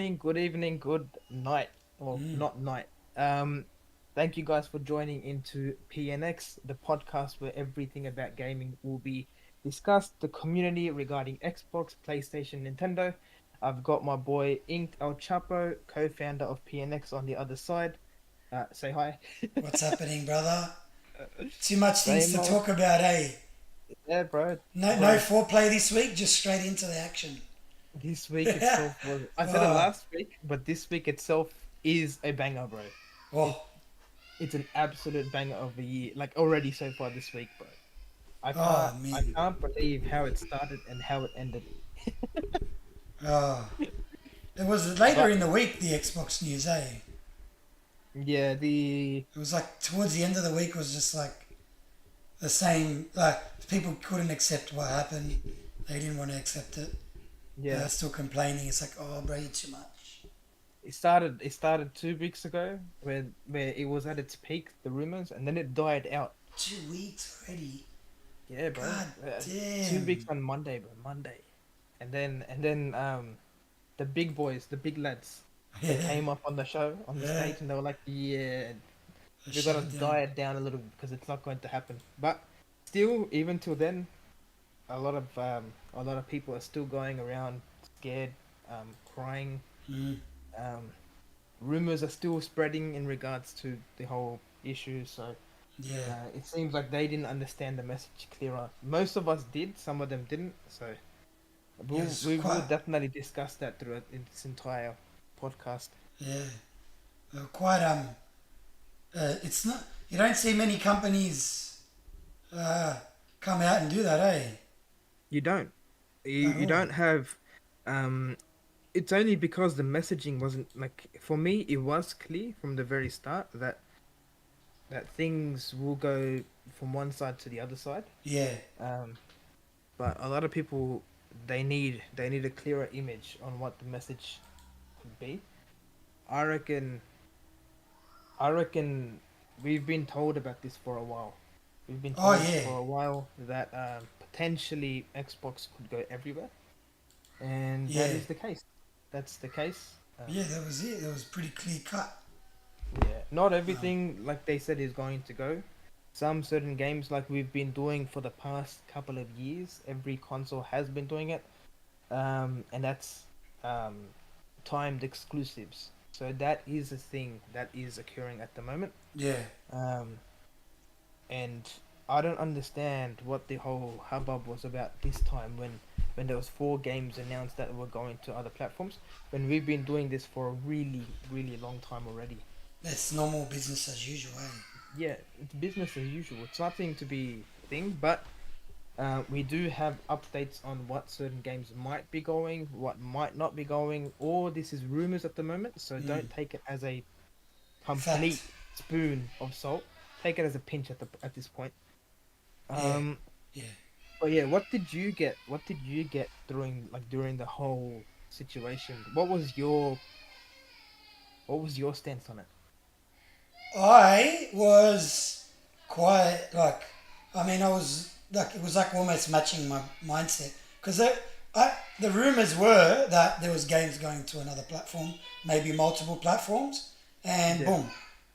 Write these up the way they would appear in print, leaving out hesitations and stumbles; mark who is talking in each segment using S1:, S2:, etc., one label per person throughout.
S1: morning, good evening, good night, or
S2: Mm.
S1: not night. Um, Thank you guys for joining into PNX, the podcast where everything about gaming will be discussed. The community regarding Xbox, PlayStation, Nintendo. I've got my boy Ink El Chapo, co-founder of PNX, on the other side. Say hi.
S2: What's happening, brother? Too much things
S1: Same
S2: to
S1: old,
S2: talk about, eh?
S1: yeah, bro.
S2: No
S1: Bro,
S2: foreplay this week, just straight into the action.
S1: this week itself was. I said it
S2: oh,
S1: last week, but this week itself is a banger, bro. It
S2: oh,
S1: it's an absolute banger of the year, like already so far this week, bro. I
S2: oh,
S1: can't I
S2: man.
S1: can't believe how it started and how it ended.
S2: Oh. It was later
S1: But
S2: in the week, the Xbox news, eh?
S1: yeah, the
S2: It was like towards the end of the week was just like the same, like people couldn't accept what happened. They didn't want to accept it.
S1: yeah,
S2: Still complaining. It's like, oh, bro, you're too much.
S1: it started 2 weeks ago where it was at its peak, the rumors, and then it died out.
S2: 2 weeks already.
S1: Yeah, bro.
S2: God
S1: 2 weeks
S2: damn.
S1: on Monday, bro. Monday. And then the big boys, the big lads, they
S2: Yeah,
S1: came up on the show, on the
S2: yeah.
S1: stage, and they were like, "Yeah,
S2: They
S1: we
S2: shut
S1: gotta
S2: it down.
S1: diet down a little bit because it's not going to happen." But still, even till then, a lot of people are still going around scared, crying.
S2: Mm.
S1: Um, Rumors are still spreading in regards to the whole issue. So
S2: Yeah.
S1: it seems like they didn't understand the message clearer. Most of us did, some of them didn't. So
S2: Yeah,
S1: we'll
S2: it's
S1: we will
S2: quite.
S1: definitely discuss that throughout in this entire podcast.
S2: Yeah, quite. It's not. You don't see many companies uh, come out and do that, eh?
S1: You don't. You
S2: At
S1: you
S2: all.
S1: don't have um it's only because the messaging wasn't like for me it was clear from the very start that things will go from one side to the other side.
S2: Yeah.
S1: Um but a lot of people they need a clearer image on what the message could be. I reckon I reckon we've been told about this for a while. We've been
S2: Oh
S1: told
S2: yeah.
S1: for a while that potentially Xbox could go everywhere, and that
S2: Yeah.
S1: is the case. That's the case.
S2: Yeah. That was it. That was pretty clear cut.
S1: Yeah, not
S2: Um,
S1: everything like they said is going to go. Some certain games, like we've been doing for the past couple of years, every console has been doing it, and that's um, timed exclusives. So that is a thing that is occurring at the moment.
S2: yeah.
S1: Um, and I don't understand what the whole hubbub was about this time when there was 4 games announced that were going to other platforms. When we've been doing this for a really really long time already.
S2: That's normal business as usual, eh?
S1: Yeah, it's business as usual. It's nothing to be thing, but we do have updates on what certain games might be going, what might not be going, or this is rumors at the moment. So
S2: Mm.
S1: don't take it as a
S2: Fact.
S1: complete spoon of salt. Take it as a pinch at this point.
S2: Yeah.
S1: Um,
S2: Yeah.
S1: but yeah, what did you get? What did you get during the whole situation? What was your stance on it?
S2: I was quite like, I mean, I was like, it was like almost matching my mindset because the rumors were that there was games going to another platform, maybe multiple platforms, and
S1: Yeah,
S2: boom,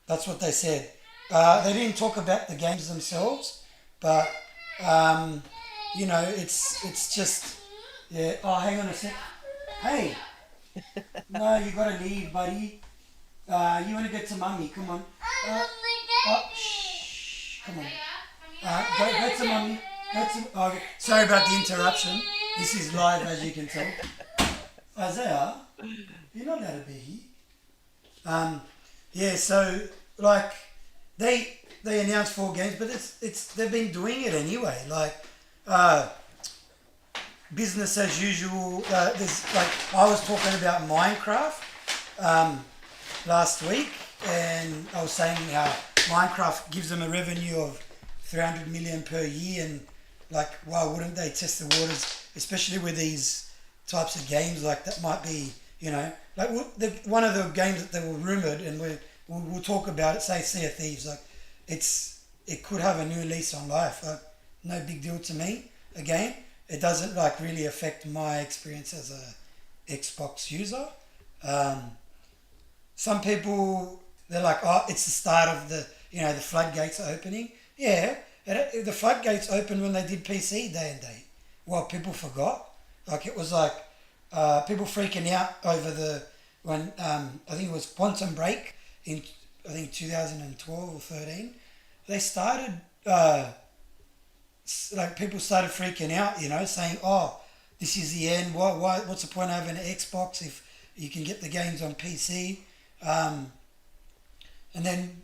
S2: that's what they said. They didn't talk about the games themselves, but um, it's just yeah. Oh, hang on a sec. Hey, no, you gotta leave, buddy. You wanna get to mummy? Come on. Shh. Come on. Go to mummy. Okay. Sorry about the interruption. This is live, as you can tell. Isaiah, you're not allowed to be here. Um, yeah. So like, they announced 4 games, but it's they've been doing it anyway. Like, uh, business as usual. There's like I was talking about Minecraft last week, and I was saying how Minecraft gives them a revenue of 300 million per year, and like why wouldn't they test the waters, especially with these types of games like that might be like one of the games that they were rumored, and we'll talk about it. Say Sea of Thieves, like it could have a new lease on life. Like, no big deal to me. Again, it doesn't like really affect my experience as a Xbox user. Um, some people, they're like, oh, it's the start of the floodgates are opening. Yeah, the floodgates opened when they did PC day and date. Well, people forgot. Like it was like people freaking out over when I think it was Quantum Break in I think 2012 or 13. They started like people started freaking out, saying, "Oh, this is the end. What's the point of having an Xbox if you can get the games on PC?" Um, and then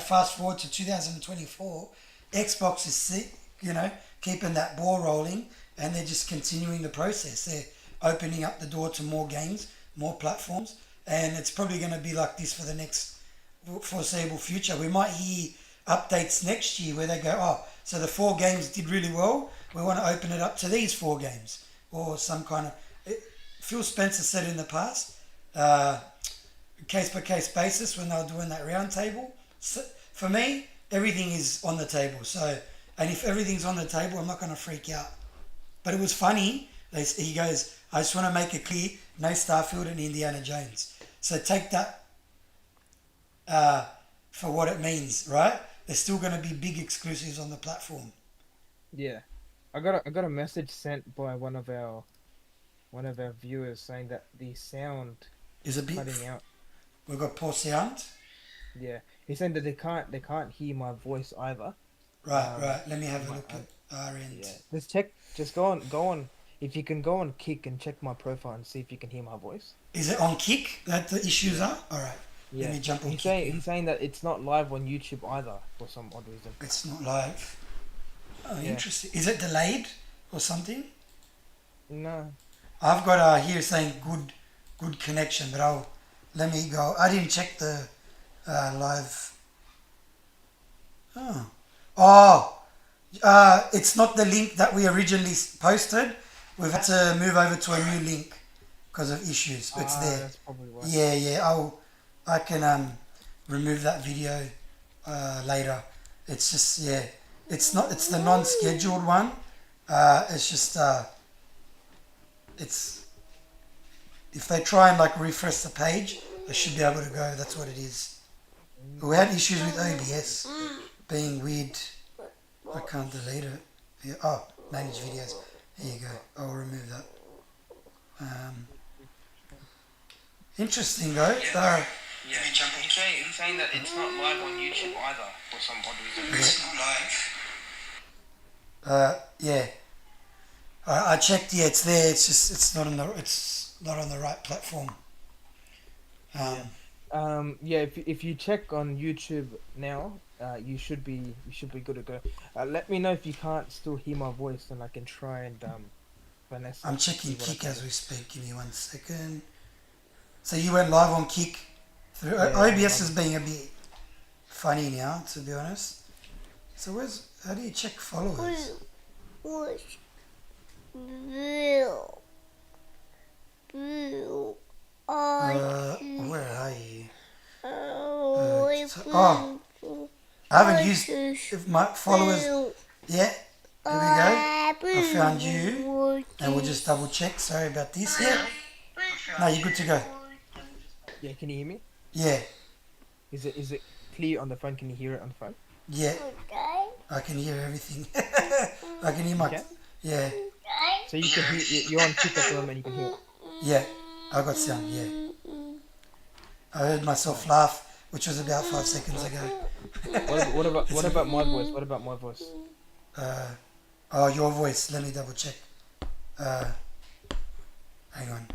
S2: fast forward to 2024, Xbox is keeping that ball rolling, and they're just continuing the process. They're opening up the door to more games, more platforms, and it's probably going to be like this for the next foreseeable future. We might hear updates next year where they go, oh, so the 4 games did really well. We want to open it up to these 4 games, or some kind of. Phil Spencer said in the past, case by case basis when they were doing that round table. So for me, everything is on the table. So, and if everything's on the table, I'm not going to freak out. But it was funny. He goes, I just want to make it clear, no Starfield and Indiana Jones. So take that for what it means, right? There's still going to be big exclusives on the platform.
S1: Yeah, I got a message sent by one of our viewers saying that the sound
S2: Is a
S1: is
S2: bit.
S1: cutting out.
S2: We've got poor sound.
S1: Yeah, he's saying that they can't hear my voice either.
S2: Right, right. Let me have a
S1: My,
S2: look at our end.
S1: yeah, just check. Just go on. If you can go on Kick and check my profile and see if you can hear my voice.
S2: Is it on Kick that the issues
S1: Yeah,
S2: are? All right. Let
S1: yeah.
S2: me jump on
S1: He's
S2: Kick
S1: saying
S2: now.
S1: he's saying that it's not live on YouTube either for some odd reason.
S2: It's not live. Oh,
S1: Yeah.
S2: interesting. Is it delayed or something?
S1: No.
S2: I've got here saying good connection, but I'll let me go. I didn't check the live. Oh, oh, it's not the link that we originally posted. We've had to move over to a new link because of issues. It's there.
S1: That's probably why.
S2: Yeah, yeah. I can remove that video later. It's just yeah. It's not. It's the non-scheduled one. It's just it's if they try and like refresh the page, they should be able to go. That's what it is. We had issues with OBS being weird. I can't delete it. Yeah. Oh, manage videos. Here you go. I'll remove that. Interesting though.
S1: Yeah. He's saying that it's not live on YouTube either for some odd reason.
S2: It's not live. Yeah. I checked. Yeah, it's there. It's just it's not on the right platform. Um,
S1: Yeah. Yeah. If you check on YouTube now, you should be good to go. Let me know if you can't still hear my voice, and I can try and finesse
S2: I'm
S1: it.
S2: checking
S1: See what I
S2: Kick
S1: can
S2: as
S1: do.
S2: we speak. Give me 1 second. So you went live on Kick through
S1: Yeah, I'm
S2: OBS is
S1: loving.
S2: being a bit funny now, to be honest. So how do you check followers? Where are you? Oh, I haven't used if my followers. Yeah, here we go. I found you, and we'll just double check. Sorry about this. Yeah, no, you're good to go.
S1: Yeah, can you hear me?
S2: Yeah,
S1: Is it clear on the phone? Can you hear it on the phone?
S2: yeah, I can hear everything. I can hear
S1: You
S2: my.
S1: can.
S2: Yeah,
S1: So you can hear. You're on Kick at the moment. You can hear it.
S2: yeah, I got sound. Yeah, I heard myself laugh, which was about 5 seconds ago.
S1: What about my voice? What about my voice?
S2: Uh, oh, your voice. Let me double check. Uh, hang on.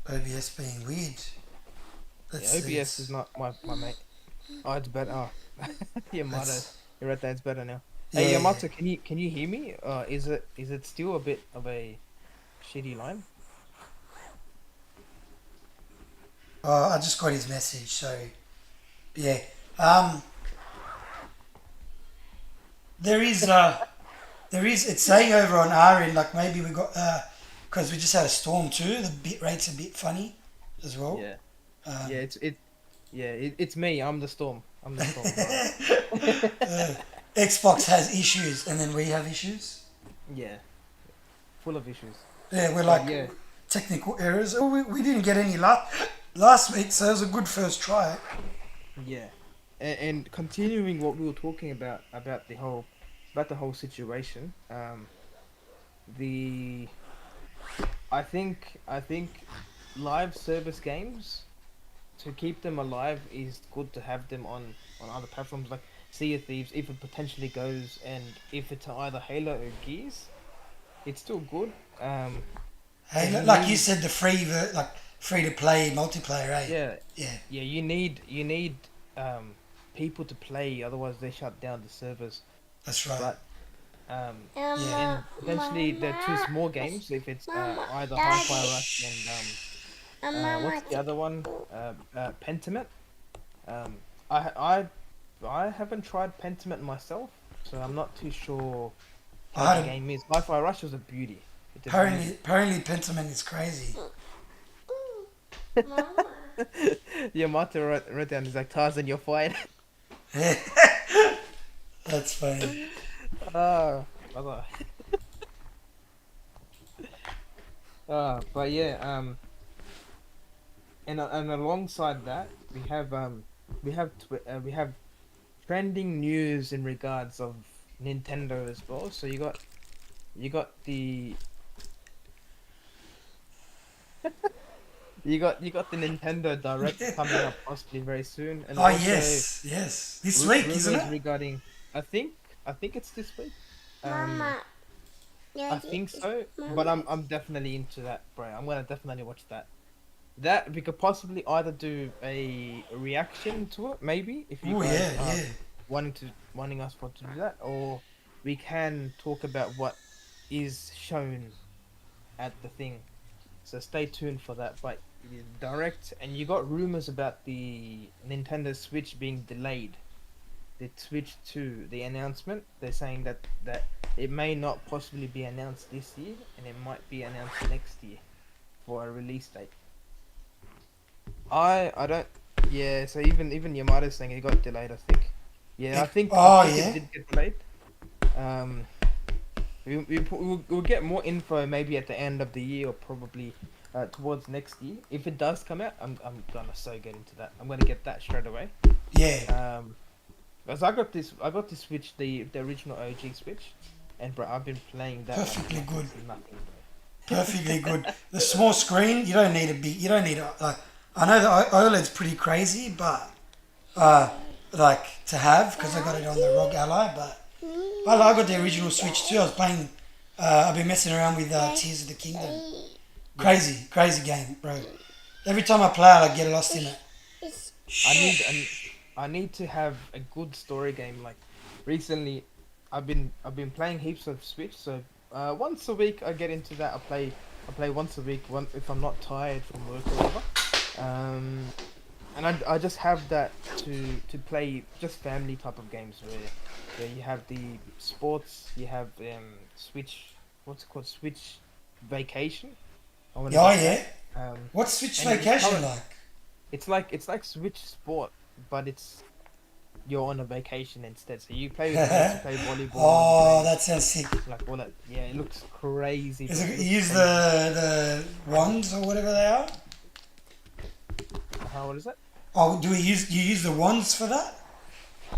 S2: OBS being weird. Let's
S1: Yeah,
S2: see.
S1: OBS is not my mate. Oh, it's better. Oh, Yamato.
S2: It's,
S1: You're right there. It's better now. Hey,
S2: yeah.
S1: Yamato, can you hear me? Is it still a bit of a shitty line?
S2: Oh, I just got his message. So yeah. There is. It's saying over on our end like maybe we got because we just had a storm too. The bit rate's a bit funny as well.
S1: Yeah.
S2: Um,
S1: Yeah. It's me. I'm the storm. I'm the storm. Alright.
S2: Xbox has issues, and then we have issues.
S1: Yeah. Full of issues.
S2: Yeah, we're
S1: But
S2: like
S1: yeah.
S2: technical errors. Oh, we didn't get any last week, so it was a good first try.
S1: Yeah, and continuing what we were talking about the whole situation. The I think live service games, to keep them alive, is good to have them on other platforms like Sea of Thieves. If it potentially goes, and if it's either Halo or Gears, it's still good.
S2: Hey,
S1: Because you
S2: like you
S1: need,
S2: said, the like free to play multiplayer, eh?
S1: yeah,
S2: Yeah,
S1: yeah, you need people to play, otherwise they shut down the servers.
S2: that's right.
S1: But
S2: Yeah.
S1: and potentially they're two small games if it's either Hi-Fi Rush and what's the other one? Pentiment. Um, I I haven't tried Pentiment myself, so I'm not too sure how
S2: I
S1: the
S2: had a,
S1: game is. Hi-Fi Rush was a beauty. It's a beauty.
S2: apparently Pentiment is crazy.
S1: Your motto wrote down is like Tarzan, you're fine.
S2: Yeah, that's funny.
S1: Ah, brother. But yeah, and alongside that, we have trending news in regards of Nintendo as well. So you got the you got the Nintendo Direct coming up possibly very soon, and
S2: Oh
S1: also
S2: yes, yes. This week, isn't
S1: rumors
S2: it?
S1: regarding. I think I think it's this week. Um, I think so, but I'm definitely into that, bro. I'm gonna definitely watch that. That we could possibly either do a reaction to it, maybe if you
S2: Oh
S1: guys
S2: yeah,
S1: are
S2: yeah.
S1: wanting us for to do that, or we can talk about what is shown at the thing. So stay tuned for that. But direct, and you got rumors about the Nintendo Switch being delayed. The Switch 2, the announcement. They're saying that it may not possibly be announced this year, and it might be announced next year for a release date. I don't. Yeah. So even Yamada's saying it got delayed. I think. Yeah. I
S2: Oh
S1: think it
S2: yeah.
S1: did get delayed. Um. We'll get more info maybe at the end of the year, or probably towards next year. If it does come out, I'm gonna so get into that. I'm gonna get that straight away.
S2: Yeah.
S1: Um, because I got this Switch, the original OG Switch, and bro, I've been playing that
S2: Perfectly
S1: like
S2: good.
S1: it's nothing,
S2: Perfectly
S1: bro.
S2: good. The small screen, you don't need a big. You don't need a. I know the OLED's pretty crazy, but uh, like to have because I got it on the ROG Ally. But I got the original Switch too. I was playing. I've been messing around with Tears of the Kingdom.
S1: Yeah,
S2: Crazy, crazy game, bro. Every time I play it, I get lost in it.
S1: I need
S2: Shh.
S1: an I need to have a good story game. Like recently, I've been playing heaps of Switch. So once a week I get into that. I play once a week. One if I'm not tired from work or whatever. Um, and I just have that to play just family type of games where you have the sports. You have Switch. What's it called? Switch Vacation. I want to
S2: Oh
S1: get that.
S2: yeah.
S1: Um,
S2: What's Switch
S1: and it's
S2: Vacation
S1: current.
S2: like?
S1: It's like Switch Sport, but it's you're on a vacation instead. So you play with mates, you play volleyball, you
S2: Oh,
S1: play
S2: that sounds sick.
S1: like all that. Yeah, it looks crazy,
S2: Is
S1: bro.
S2: it
S1: It
S2: you
S1: looks
S2: use
S1: crazy.
S2: the wands or whatever they are?
S1: How What is it?
S2: Oh, do we use you use the wands for that?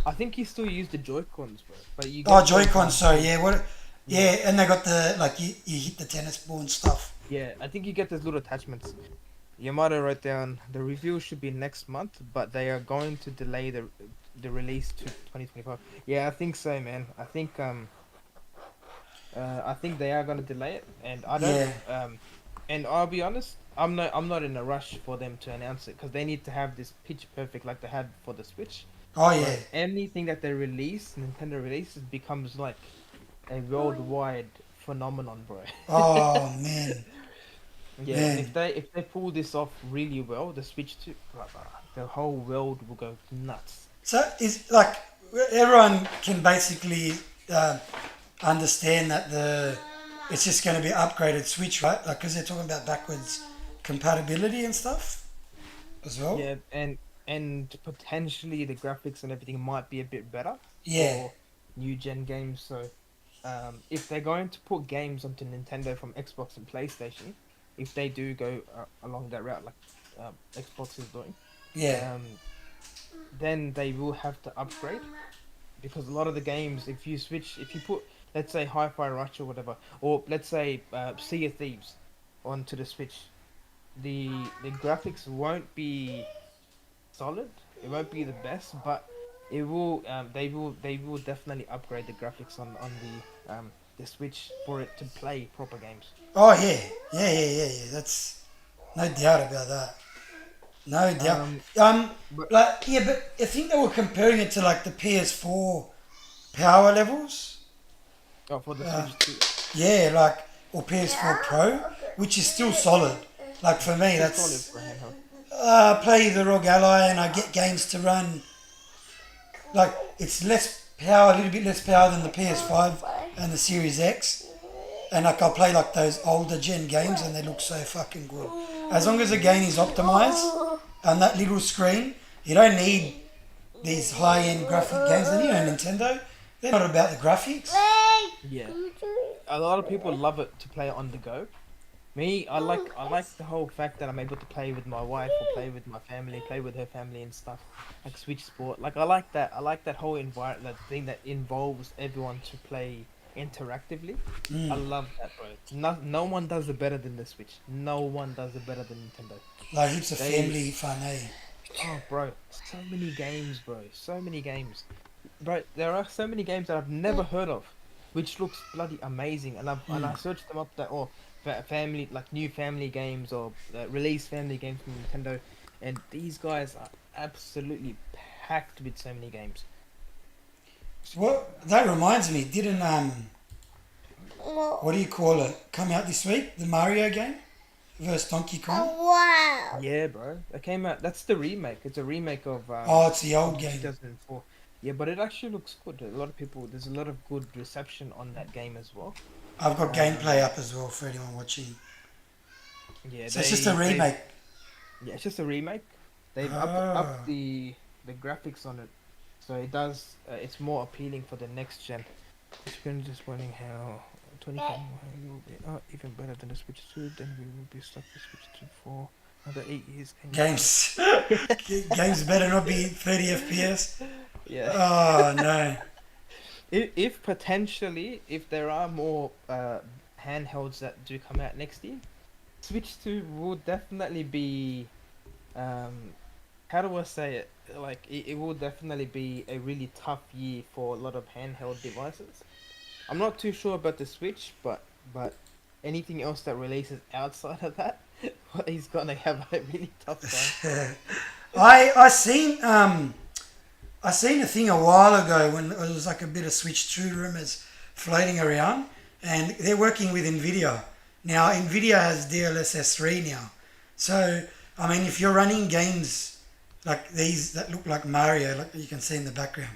S1: I think you still use the Joy Cons, bro. But you
S2: Oh,
S1: get those
S2: Joy-Con. Sorry,
S1: little
S2: yeah. What?
S1: yeah,
S2: Yeah, and they got the like you hit the tennis ball and stuff.
S1: yeah. I think you get those little attachments. Yamada wrote down the review should be next month, but they are going to delay the release to 2025. Yeah, I think so, man. I think they are gonna delay it, and I don't.
S2: Yeah.
S1: And I'll be honest, I'm not in a rush for them to announce it because they need to have this pitch perfect like they had for the Switch.
S2: Oh yeah.
S1: Bro, anything that they release, Nintendo releases, becomes like a worldwide phenomenon, bro.
S2: Oh man,
S1: Yeah, and if
S2: man.
S1: they pull this off really well, the Switch 2, blah, blah, the whole world will go nuts.
S2: So is like everyone can basically uh, understand that the it's just going to be upgraded Switch, right? Like because they're talking about backwards compatibility and stuff as well.
S1: Yeah, and potentially the graphics and everything might be a bit better
S2: Yeah.
S1: for new gen games. So, if they're going to put games onto Nintendo from Xbox and PlayStation, if they do go along that route, like Xbox is doing,
S2: Yeah.
S1: um, then they will have to upgrade because a lot of the games, if you switch, if you put, let's say, Hi-Fi Rush or whatever, or let's say Sea of Thieves onto the Switch, the graphics won't be solid. It won't be the best, but it will. They will definitely upgrade the graphics on the Switch for it to play proper games.
S2: Oh yeah, yeah. That's no doubt about that. No doubt.
S1: Um,
S2: Um,
S1: but
S2: like yeah, but I think they were comparing it to like the PS4 power levels.
S1: oh, for the
S2: Uh,
S1: Switch too,
S2: yeah, like or PS4 Pro, which is still solid. Like for me,
S1: still solid
S2: that's
S1: for handheld.
S2: play the ROG Ally and I get games to run. Like it's less power, a little bit less power than the PS5 and the Series X. And like I'll play like those older gen games and they look so fucking good. As long as the game is optimized on that little screen, you don't need these high end graphic games. And you know Nintendo, they're not about the graphics.
S1: Yeah, a lot of people love it to play it on the go. Me, I like the whole fact that I'm able to play with my wife or play with my family, play with her family and stuff, like Switch Sport. Like I like that. I like that whole environment, that thing that involves everyone to play interactively. I love that, bro. No one does it better than the Switch. No one does it better than Nintendo.
S2: Like heaps of
S1: They,
S2: family fun, eh?
S1: oh, bro, so many games, bro. So many games, bro. There are so many games that I've never heard of, which looks bloody amazing. And I searched them up that or family like new family games or released family games from Nintendo, and these guys are absolutely packed with so many games.
S2: So what that reminds me, didn't what do you call it? Come out this week? The Mario game versus Donkey Kong.
S1: Yeah, bro. It came out. That's the remake. It's a remake
S2: Oh, it's the old
S1: of
S2: game.
S1: 2004. Yeah, but it actually looks good. A lot of people. There's a lot of good reception on that game as well.
S2: I've got gameplay
S1: Um,
S2: up as well for anyone watching.
S1: yeah,
S2: So it's just a remake.
S1: yeah, it's just a remake. They've
S2: Oh.
S1: upped the graphics on it, so it does. It's more appealing for the next gen. It's been just wondering how 24 will be even better than the Switch 2. Then we will be stuck with Switch 2 for another 8 years. Can you imagine?
S2: Games. Games better not be 30 FPS.
S1: Yeah.
S2: Oh no.
S1: If potentially, if there are more handhelds that do come out next year, Switch 2 will definitely be, um, how do I say it? Like, it will definitely be a really tough year for a lot of handheld devices. I'm not too sure about the Switch, but anything else that releases outside of that, he's gonna have a really tough time.
S2: I seen I seen a thing a while ago when it was like a bit of Switch 2 rumors floating around, and they're working with Nvidia. Now Nvidia has DLSS 3 now, so I mean if you're running games like these that look like Mario, like you can see in the background,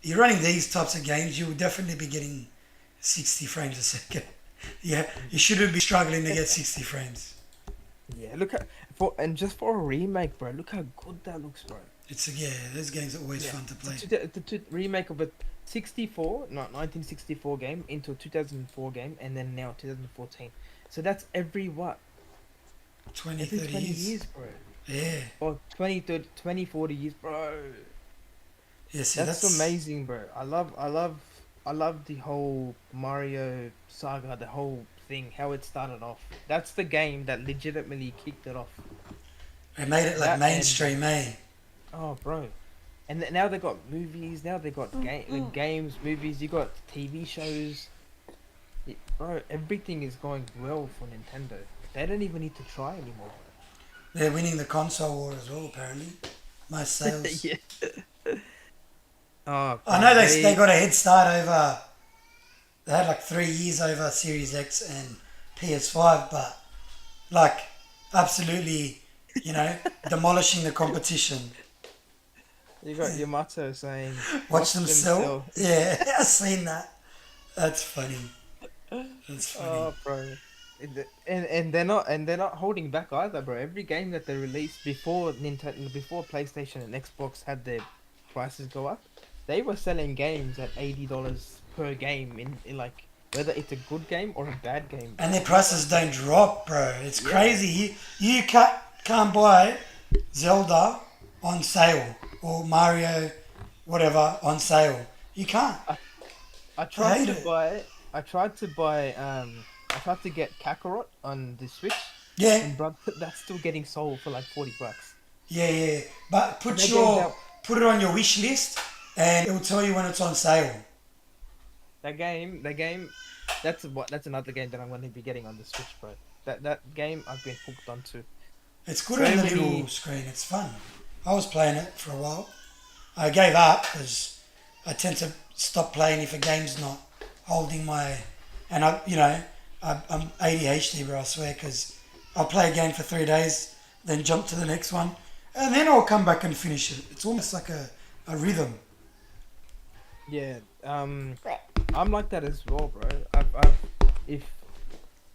S2: you're running these types of games, you will definitely be getting 60 frames a second. Yeah, you shouldn't be struggling to get 60 frames.
S1: Yeah, look at and just for a remake, bro. Look how good that looks, bro.
S2: It's yeah, those games are always
S1: Yeah,
S2: fun to play.
S1: the remake of a 64, not 1964 game into a 2004 game, and then now 2014. So that's every what?
S2: 20,
S1: Every
S2: 30
S1: 20
S2: years.
S1: years, bro.
S2: Yeah.
S1: Or 20, 30, 20, 40 years, bro.
S2: Yeah, see,
S1: That's
S2: that's
S1: amazing, bro. I love the whole Mario saga, the whole thing, how it started off. That's the game that legitimately kicked it off.
S2: they made it like
S1: That and
S2: mainstream, eh?
S1: oh, bro. And now they got movies. Now they got games, movies. You got TV shows. Bro, everything is going well for Nintendo. They don't even need to try anymore.
S2: They're winning the console war as well, apparently. Most sales.
S1: Yeah. Oh,
S2: I
S1: bro,
S2: know they got a head start over. They had like 3 years over Series X and PS5, but like absolutely, you know, demolishing the competition.
S1: you got Yamato saying,
S2: Watch
S1: "Watch
S2: them
S1: them
S2: sell.
S1: sell."
S2: Yeah, I've seen that. That's funny. That's funny.
S1: Oh, bro. And they're not holding back either, bro. Every game that they released before Nintendo, before PlayStation and Xbox had their prices go up, they were selling games at $80 per game in like whether it's a good game or a bad game.
S2: And their
S1: These
S2: prices
S1: guys
S2: don't drop, bro. It's
S1: yeah,
S2: crazy. You can't buy Zelda on sale or Mario, whatever, on sale. You can't.
S1: I, I
S2: I
S1: tried
S2: hate
S1: to
S2: it.
S1: buy. I tried to get Kakarot on the Switch,
S2: Yeah,
S1: and bro, that's still getting sold for like $40.
S2: yeah, yeah. But
S1: And that game's out.
S2: put it on your wish list, and it will tell you when it's on sale.
S1: That game, that's another game that I'm going to be getting on the Switch, bro. That game I've been hooked onto.
S2: It's good on
S1: So
S2: the little
S1: many.
S2: screen. It's fun. I was playing it for a while. I gave up because I tend to stop playing if a game's not holding my. And I'm ADHD, bro. I swear, because I'll play a game for 3 days, then jump to the next one, and then I'll come back and finish it. It's almost like a rhythm.
S1: Yeah, I'm like that as well, bro. I've if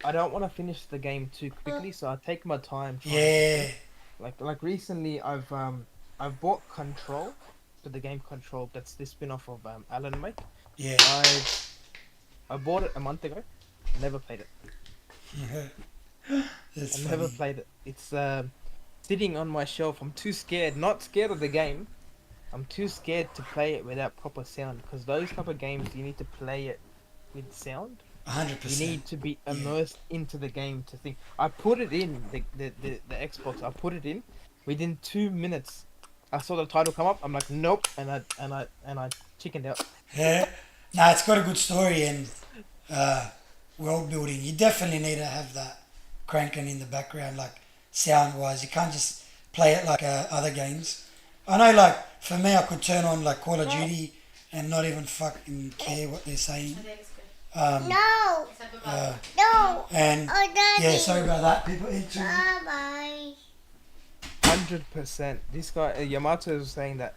S1: I don't want to finish the game too quickly, so I take my time trying to beat
S2: Yeah,
S1: it. Like recently, I've bought Control, for the game Control. That's the spin-off of Alan Wake.
S2: yeah.
S1: I I bought it a month ago. Never played it. I
S2: It's
S1: never
S2: funny.
S1: played it. It's sitting on my shelf. I'm too scared. Not scared of the game. I'm too scared to play it without proper sound. Because those type of games, you need to play it with sound. You
S2: 100%.
S1: need to be
S2: Yeah.
S1: immersed into the game to think. I put it in the Xbox. I put it in. Within 2 minutes, I saw the title come up. I'm like, nope, and I chickened out.
S2: Yeah. Nah, it's got a good story and uh, world building. You definitely need to have that cranking in the background, like sound wise. You can't just play it like other games. I know, like for me, I could turn on like Call of Duty and not even fucking care what they're saying.
S3: No,
S2: Uh,
S3: no.
S2: and
S3: Oh,
S2: yeah,
S3: Daddy.
S2: sorry about that. People entering.
S3: Bye bye.
S1: 100%. This guy Yamato is saying that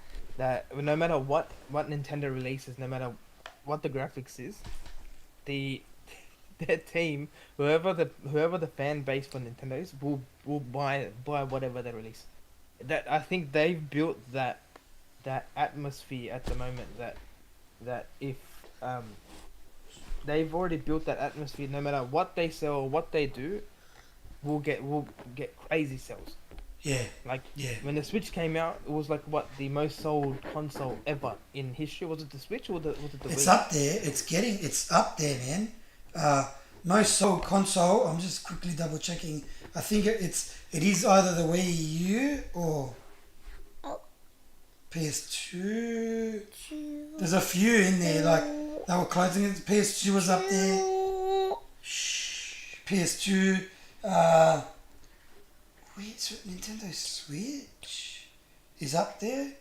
S1: no matter what Nintendo releases, no matter what the graphics is, the their team, whoever the fan base for Nintendo is, will buy whatever they release. That I think they've built that atmosphere at the moment that if um they've already built that atmosphere. No matter what they sell or what they do, will get crazy sales.
S2: Yeah,
S1: Like
S2: yeah.
S1: when the Switch came out, it was like what the most sold console ever in history. Was it the Switch or was it the
S2: It's
S1: Wii?
S2: up there. It's up there, man. Uh, Most sold console. I'm just quickly double checking. I think it is either the Wii U or
S3: Oh.
S2: PS2. There's a few in there. Like they were closing it. PS2 was up there. Shh. PS2. Wait, Nintendo Switch is up there.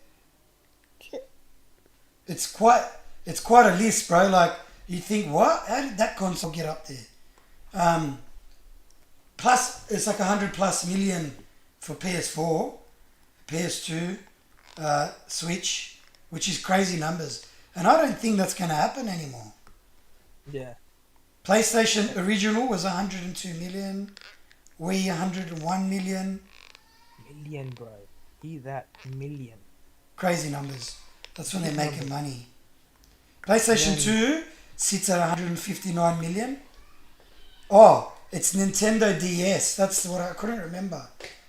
S2: It's quite it's quite a list, bro. Like you think, what? How did that console get up there? Um, Plus, it's like 100 plus million for PS4, PS2, Switch, which is crazy numbers. And I don't think that's going to happen anymore.
S1: Yeah,
S2: PlayStation original was 102 million, Wii 101 million.
S1: million, bro. Hear that, million.
S2: Crazy numbers. That's when they're
S1: Big
S2: making
S1: numbers.
S2: money. PlayStation
S1: Then
S2: 2 sits at 159 million. Oh, it's Nintendo DS. That's what I couldn't remember.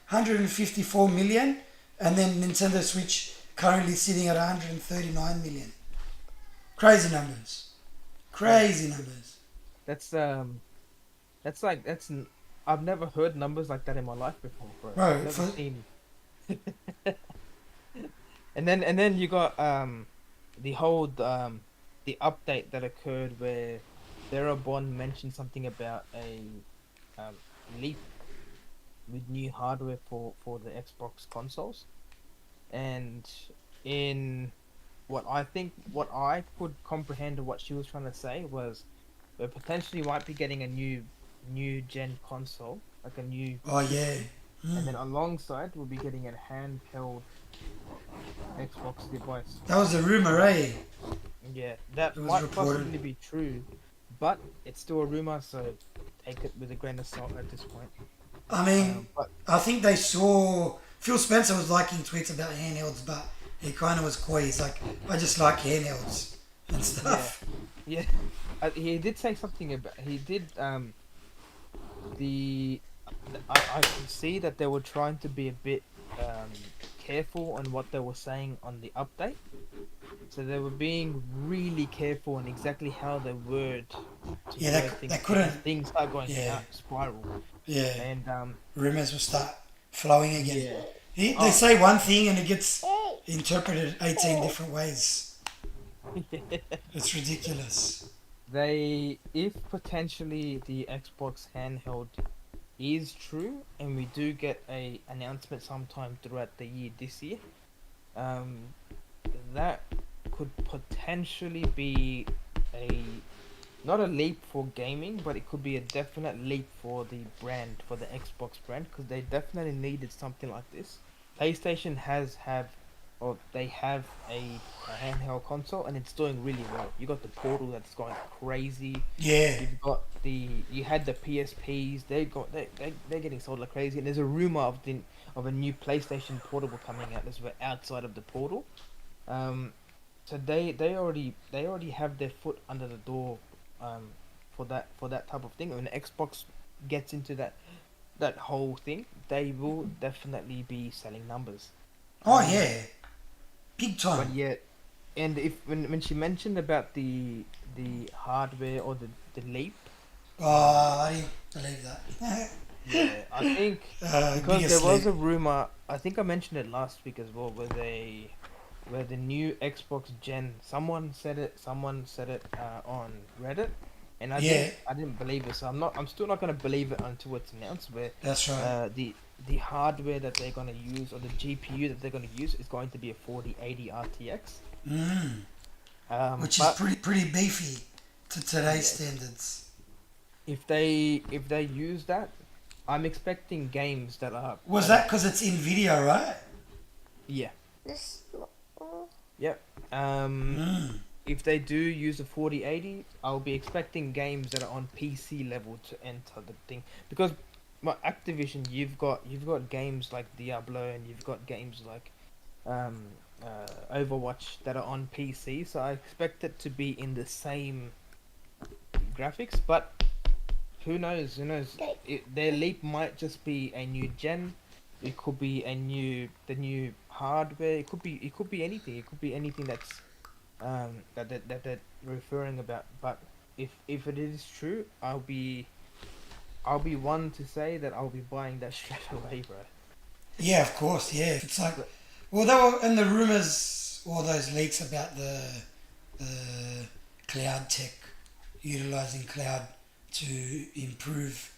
S2: 154 million. And then Nintendo Switch currently sitting at 139 million. Crazy numbers. Crazy numbers.
S1: that's like I've never heard numbers like that in my life before, bro. I've
S2: Bro,
S1: never
S2: for,
S1: seen. And then you got the whole the update that occurred where Bond mentioned something about a um, leap with new hardware for the Xbox consoles, and in what I could comprehend of what she was trying to say was we potentially might be getting a new gen console, like a new
S2: oh yeah.
S1: system, and then alongside we'll be getting a handheld Xbox device.
S2: That was a rumor, eh?
S1: Yeah, that
S2: It was
S1: might
S2: reported.
S1: possibly be true, but it's still a rumor, so take it with a grain of salt at this point.
S2: I mean,
S1: But
S2: I think they saw Phil Spencer was liking tweets about handhelds, but he kind of was coy. He's like, I just like handhelds and
S1: yeah,
S2: stuff.
S1: yeah, he did say something about he did the I can see that they were trying to be a bit careful on what they were saying on the update. So they were being really careful on exactly how they
S2: Yeah,
S1: word
S2: they
S1: things
S2: couldn't.
S1: because things start going
S2: Yeah,
S1: out spiral.
S2: yeah.
S1: And
S2: Rumors will start flowing again.
S1: yeah.
S2: They
S1: Oh,
S2: say one thing and it gets interpreted 18 different ways. It's ridiculous.
S1: they if potentially the Xbox handheld is true and we do get a announcement sometime throughout the year this year, um, that could potentially be a not a leap for gaming, but it could be a definite leap for the brand, for the Xbox brand, because they definitely needed something like this. PlayStation or they have a handheld console, and it's doing really well. You got the Portal that's going crazy.
S2: Yeah.
S1: You had the PSPs. They're getting sold like crazy, and there's a rumor of a new PlayStation Portable coming out as well outside of the Portal. Um, so they already have their foot under the door um for that type of thing. When Xbox gets into that whole thing, they will definitely be selling numbers.
S2: Oh,
S1: Um
S2: yeah. Big time.
S1: but yeah, and if when she mentioned about the hardware or the leap, um
S2: Oh, I didn't believe that.
S1: yeah, I think because there
S2: Biggest
S1: was
S2: leap.
S1: a rumor, I think I mentioned it last week as well, where the new Xbox Gen, someone said it on Reddit, and
S2: Yeah,
S1: I didn't believe it, so I'm still not gonna believe it until it's announced. Where
S2: that's right.
S1: the hardware that they're gonna use, or the GPU that they're gonna use, is going to be a 4080 RTX.
S2: Mm. Which is
S1: But
S2: pretty beefy to today's
S1: yes,
S2: standards.
S1: if they use that, I'm expecting games
S2: Was
S1: that are
S2: that because it's NVIDIA, right?
S1: yeah.
S3: This.
S1: Yep.
S2: Mm.
S1: If they do use the 4080, I'll be expecting games that are on PC level to enter the thing, because Activision, you've got games like Diablo, and you've got games like um Overwatch that are on PC. So I expect it to be in the same graphics, but who knows? Who knows? Their leap might just be a new gen. It could be the new hardware. It could be anything. It could be anything that they're referring about. But if it is true, I'll be one to say that I'll be buying that straight away, bro.
S2: Yeah, of course. Yeah, it's like,
S1: But
S2: well, there were in the rumors, all those leaks about the cloud tech, utilizing cloud to improve.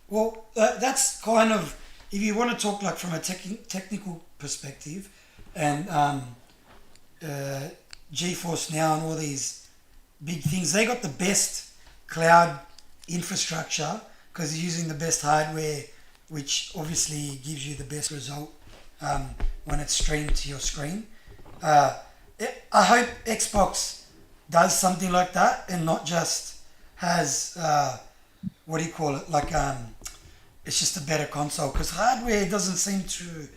S2: Well, that's kind of, if you want to talk like from a technical perspective, and uh, GeForce Now and all these big things, they got the best cloud infrastructure because they're using the best hardware, which obviously gives you the best result when it's streamed to your screen. Uh, I hope Xbox does something like that and not just has what do you call it, like it's just a better console, because hardware doesn't seem to,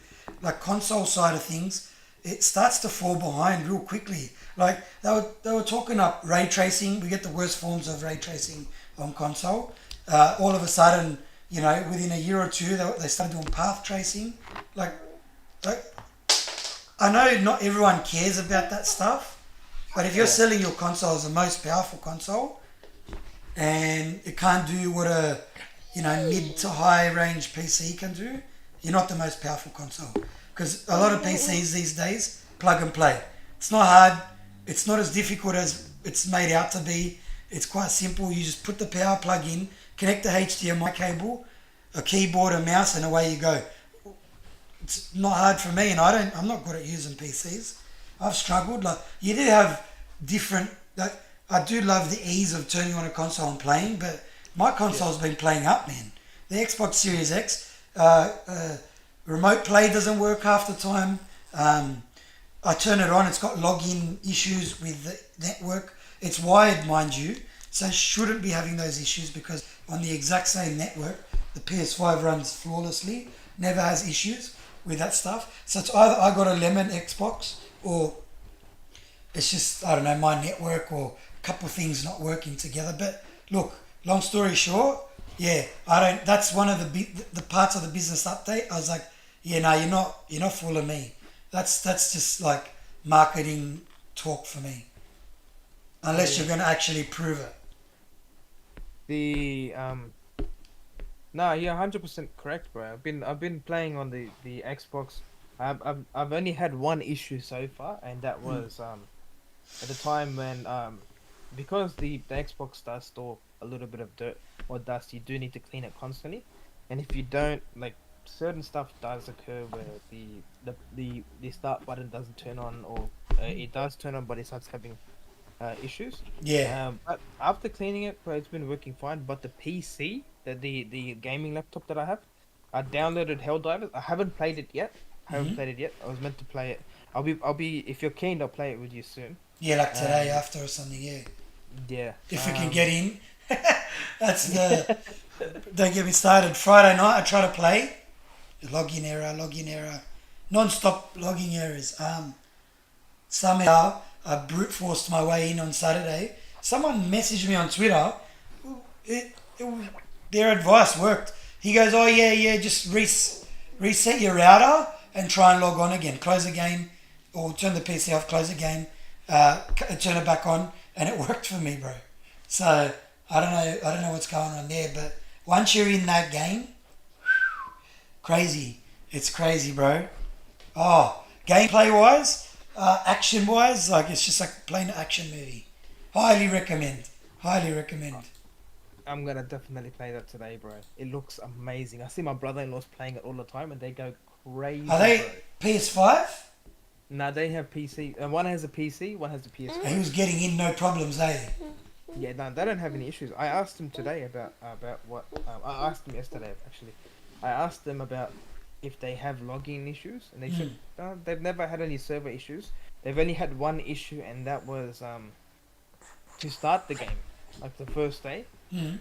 S2: like console side of things, it starts to fall behind real quickly. Like they were talking up ray tracing. We get the worst forms of ray tracing on console. All of a sudden, within a year or two, they started doing path tracing. Like I know not everyone cares about that stuff, but if you're
S1: yeah,
S2: selling your console as the most powerful console and it can't do what a mid to high range PC can do, you're not the most powerful console. Because a lot of PCs these days plug and play. It's not hard. It's not as difficult as it's made out to be. It's quite simple. You just put the power plug in, connect the HDMI cable, a keyboard, a mouse, and away you go. It's not hard for me, and I'm not good at using PCs. I've struggled. Like, you do have different. Like, I do love the ease of turning on a console and playing, but my
S1: yeah,
S2: console's been playing up, man. The Xbox Series X, remote play doesn't work half the time. I turn it on, it's got login issues with the network. It's wired, mind you, so it shouldn't be having those issues, because on the exact same network, the PS5 runs flawlessly, never has issues with that stuff. So it's either I got a lemon Xbox, or it's just, I don't know, my network or couple things not working together. But look, long story short, yeah, I don't. That's one of the parts of the business update. I was like, yeah, no, you're not fooling me. That's just like marketing talk for me,
S1: Oh
S2: unless
S1: yeah.
S2: you're going to actually prove it.
S1: The No, you're 100% correct, bro. I've been playing on the Xbox. I've only had one issue so far, and that was at the time when because the Xbox does store a little bit of dirt or dust, you do need to clean it constantly. And if you don't, like, certain stuff does occur where the start button doesn't turn on, or it does turn on but it starts having issues.
S2: Yeah.
S1: But after cleaning it, it's been working fine. But the PC, the gaming laptop that I have, I downloaded Helldivers. I haven't played it yet. I was meant to play it. I'll be. If you're keen, I'll play it with you soon.
S2: Yeah, like today
S1: Um,
S2: after or something. Yeah,
S1: yeah.
S2: if we can get in. That's the. Don't get me started. Friday night, I try to play. Login error, non-stop logging errors. Somehow I brute forced my way in on Saturday. Someone messaged me on Twitter. It, their advice worked. He goes, "Oh yeah, just reset your router and try and log on again. Close the game, or turn the PC off. Close the game, turn it back on, and it worked for me, bro." So I don't know what's going on there, but once you're in that game, crazy. It's crazy, bro. Oh, gameplay wise, action wise, like it's just like playing an action movie. Highly recommend. Highly recommend.
S1: I'm gonna definitely play that today, bro. It looks amazing. I see my brother-in-law's playing it all the time, and they go crazy,
S2: Are
S1: bro.
S2: they PS5?
S1: Now they have PC. One has a PC, one has a
S2: He
S1: PS5.
S2: was getting in no problems, eh?
S1: Yeah, no, they don't have any issues. I asked him today about what. I asked him yesterday actually. I asked them about if they have login issues, and they said they've never had any server issues. They've only had one issue, and that was to start the game, like the first day.
S2: Mm.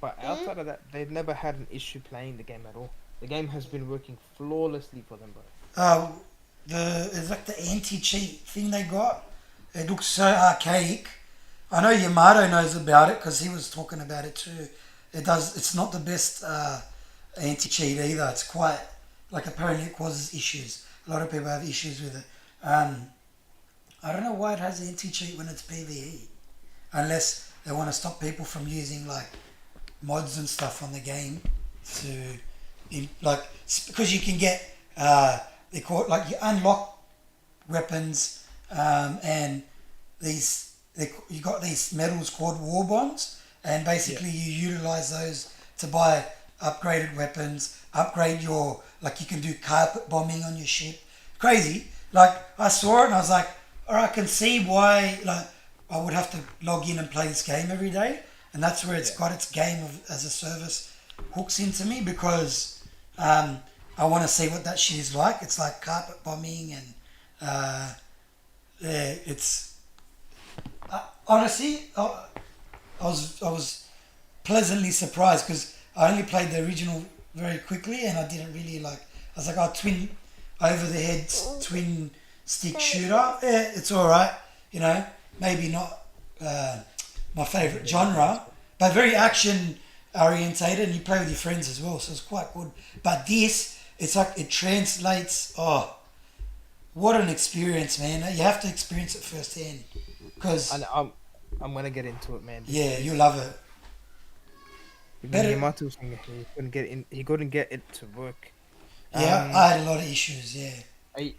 S1: But outside of that, they've never had an issue playing the game at all. The game has been working flawlessly for them, bro.
S2: Uh, it's like the anti-cheat thing they got. It looks so archaic. I know Yamato knows about it because he was talking about it too. It does. It's not the best anti-cheat either. It's quite like apparently it causes issues. A lot of people have issues with it. I don't know why it has anti-cheat when it's PVE, unless they want to stop people from using like mods and stuff on the game to, like, because you can get they call it, like, you unlock weapons, and you got these medals called war bonds, and
S1: Yeah,
S2: basically you utilize those to buy upgraded weapons, upgrade your, like, you can do carpet bombing on your ship. Crazy. Like, I saw it and I was like, all right, I can see why, like, I would have to log in and play this game every day, and that's where it's
S1: yeah,
S2: got its game of, as a service hooks into me, because I want to see what that shit is like. It's like carpet bombing, and yeah, it's honestly, I was pleasantly surprised because I only played the original very quickly, and I didn't really like. I was like, oh, twin over the head twin stick shooter. Yeah, it's all right. You know, maybe not my favorite genre, but very action orientated, and you play with your friends as well, so it's quite good. But this, it's like it translates. Oh, what an experience, man! You have to experience it firsthand, because
S1: and I'm gonna get into it, man. This
S2: yeah, you
S1: is
S2: love it. Better.
S1: Yamato was saying he couldn't get in. He couldn't get it to work.
S2: Yeah,
S1: Um,
S2: I had a lot of issues. Yeah.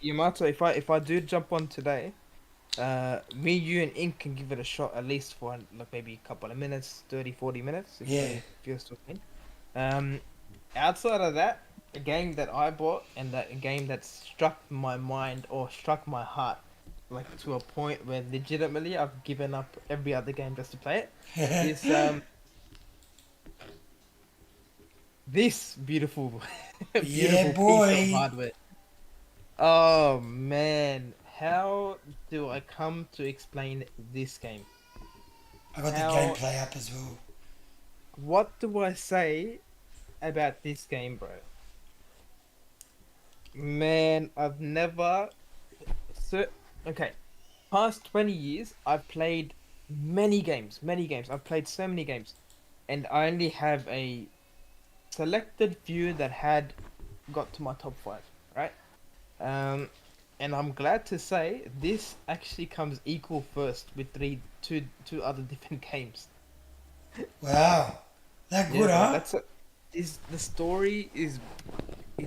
S1: Yamato, if I do jump on today, me, you, and Ink can give it a shot at least for like maybe a couple of minutes, 30, 40 minutes,
S2: Yeah.
S1: if you're still keen. Um, outside of that, a game that I bought and that a game that struck my mind or struck my heart, like to a point where legitimately I've given up every other game just to play it, is this beautiful,
S2: Yeah,
S1: beautiful piece of
S2: boy.
S1: hardware. Oh man, how do I come to explain this game?
S2: I got the
S1: How,
S2: gameplay up as well.
S1: what do I say about this game, bro? Man, I've never so okay. Past 20 years, I've played many games. I've played so many games, and I only have a selected few that had got to my top five, right? Um, and I'm glad to say this actually comes equal first with two other different games.
S2: Wow. That
S1: Yeah,
S2: good,
S1: bro.
S2: huh?
S1: That's a, is the story is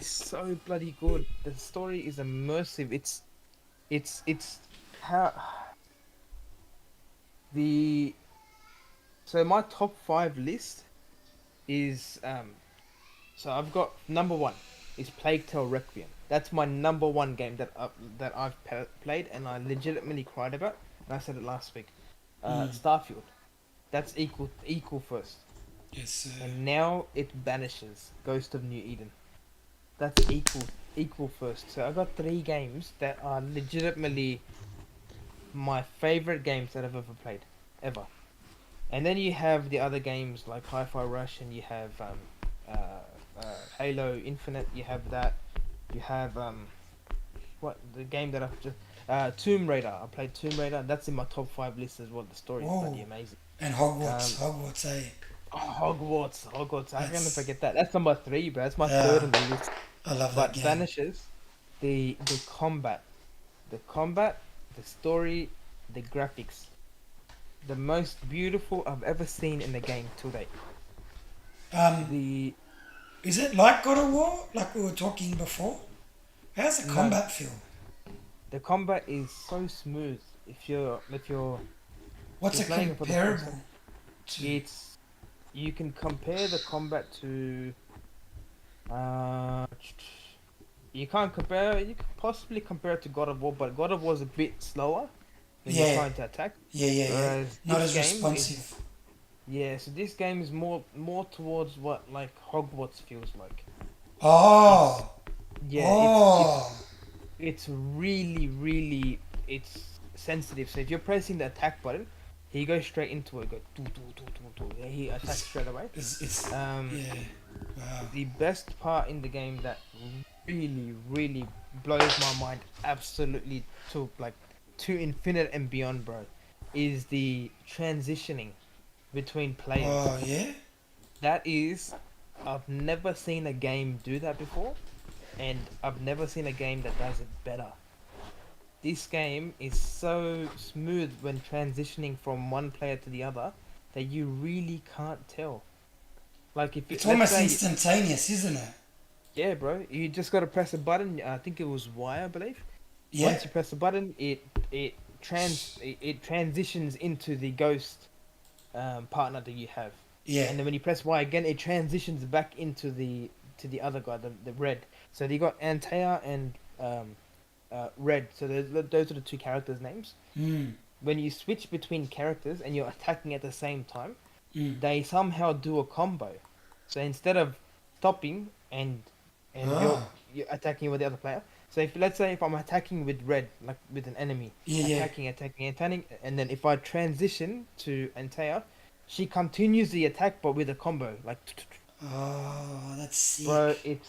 S1: so bloody good. The story is immersive. It's how the so my top five list is so I've got number one is Plague Tale Requiem. That's my number one game that I've played and I legitimately cried about. And I said it last week. Starfield. That's equal first.
S2: Yes,
S1: And now it vanishes. Ghost of New Eden. That's equal first. So I got three games that are legitimately my favorite games that I've ever played, ever. And then you have the other games like Hi-Fi Rush, and you have Halo Infinite. You have that. You have what the game that I've just Tomb Raider. I played Tomb Raider. That's in my top five list as well. The story is bloody
S2: whoa.
S1: amazing.
S2: And
S1: Um,
S2: Hogwarts, eh?
S1: Hogwarts. How can I
S2: That's,
S1: forget that? That's number three, bro. That's my third
S2: yeah,
S1: on the list.
S2: I love that
S1: But
S2: game.
S1: vanishes the combat, the story, the graphics, the most beautiful I've ever seen in a game to date.
S2: Um,
S1: The
S2: is it like God of War, like we were talking before? How's the
S1: no,
S2: combat feel?
S1: the combat is so smooth. If
S2: What's
S1: you're
S2: it
S1: playing it for the first time,
S2: comparable to?
S1: it's you can compare the combat to uh you can't compare you could possibly compare it to God of War, but God of War is a bit slower when you're
S2: Yeah,
S1: trying to attack.
S2: yeah.
S1: Whereas
S2: Not
S1: this
S2: as
S1: game is
S2: responsive.
S1: yeah, so this game is more towards what like Hogwarts feels like. It's
S2: Oh,
S1: yeah,
S2: oh.
S1: it's really it's sensitive. So if you're pressing the attack button, he goes straight into it. Go do do do do do. Yeah, he attacks
S2: It's,
S1: straight away.
S2: it's,
S1: Um,
S2: yeah. Wow.
S1: the best part in the game that really blows my mind absolutely to infinite and beyond, bro, is the transitioning between players.
S2: Oh, yeah?
S1: That is, I've never seen a game do that before, and I've never seen a game that does it better. This game is so smooth when transitioning from one player to the other that you really can't tell. Like if you,
S2: It's
S1: let's
S2: almost
S1: say,
S2: instantaneous, isn't it?
S1: yeah, bro, you just gotta press a button. I think it was Y, I believe.
S2: Yeah?
S1: Once you press the button, it transitions into the ghost partner that you have,
S2: Yeah.
S1: and then when you press Y again, it transitions back into the other guy, the red. So you got Antea and Red. So those are the two characters' names.
S2: Mm,
S1: When you switch between characters and you're attacking at the same time,
S2: mm.
S1: they somehow do a combo. So instead of stopping and
S2: Oh,
S1: you're attacking with the other player. So if let's say if I'm attacking with red, like with an enemy,
S2: yeah.
S1: attacking, and then if I transition to Antea, she continues the attack but with a combo. Like,
S2: Oh, that's
S1: bro,
S2: sick.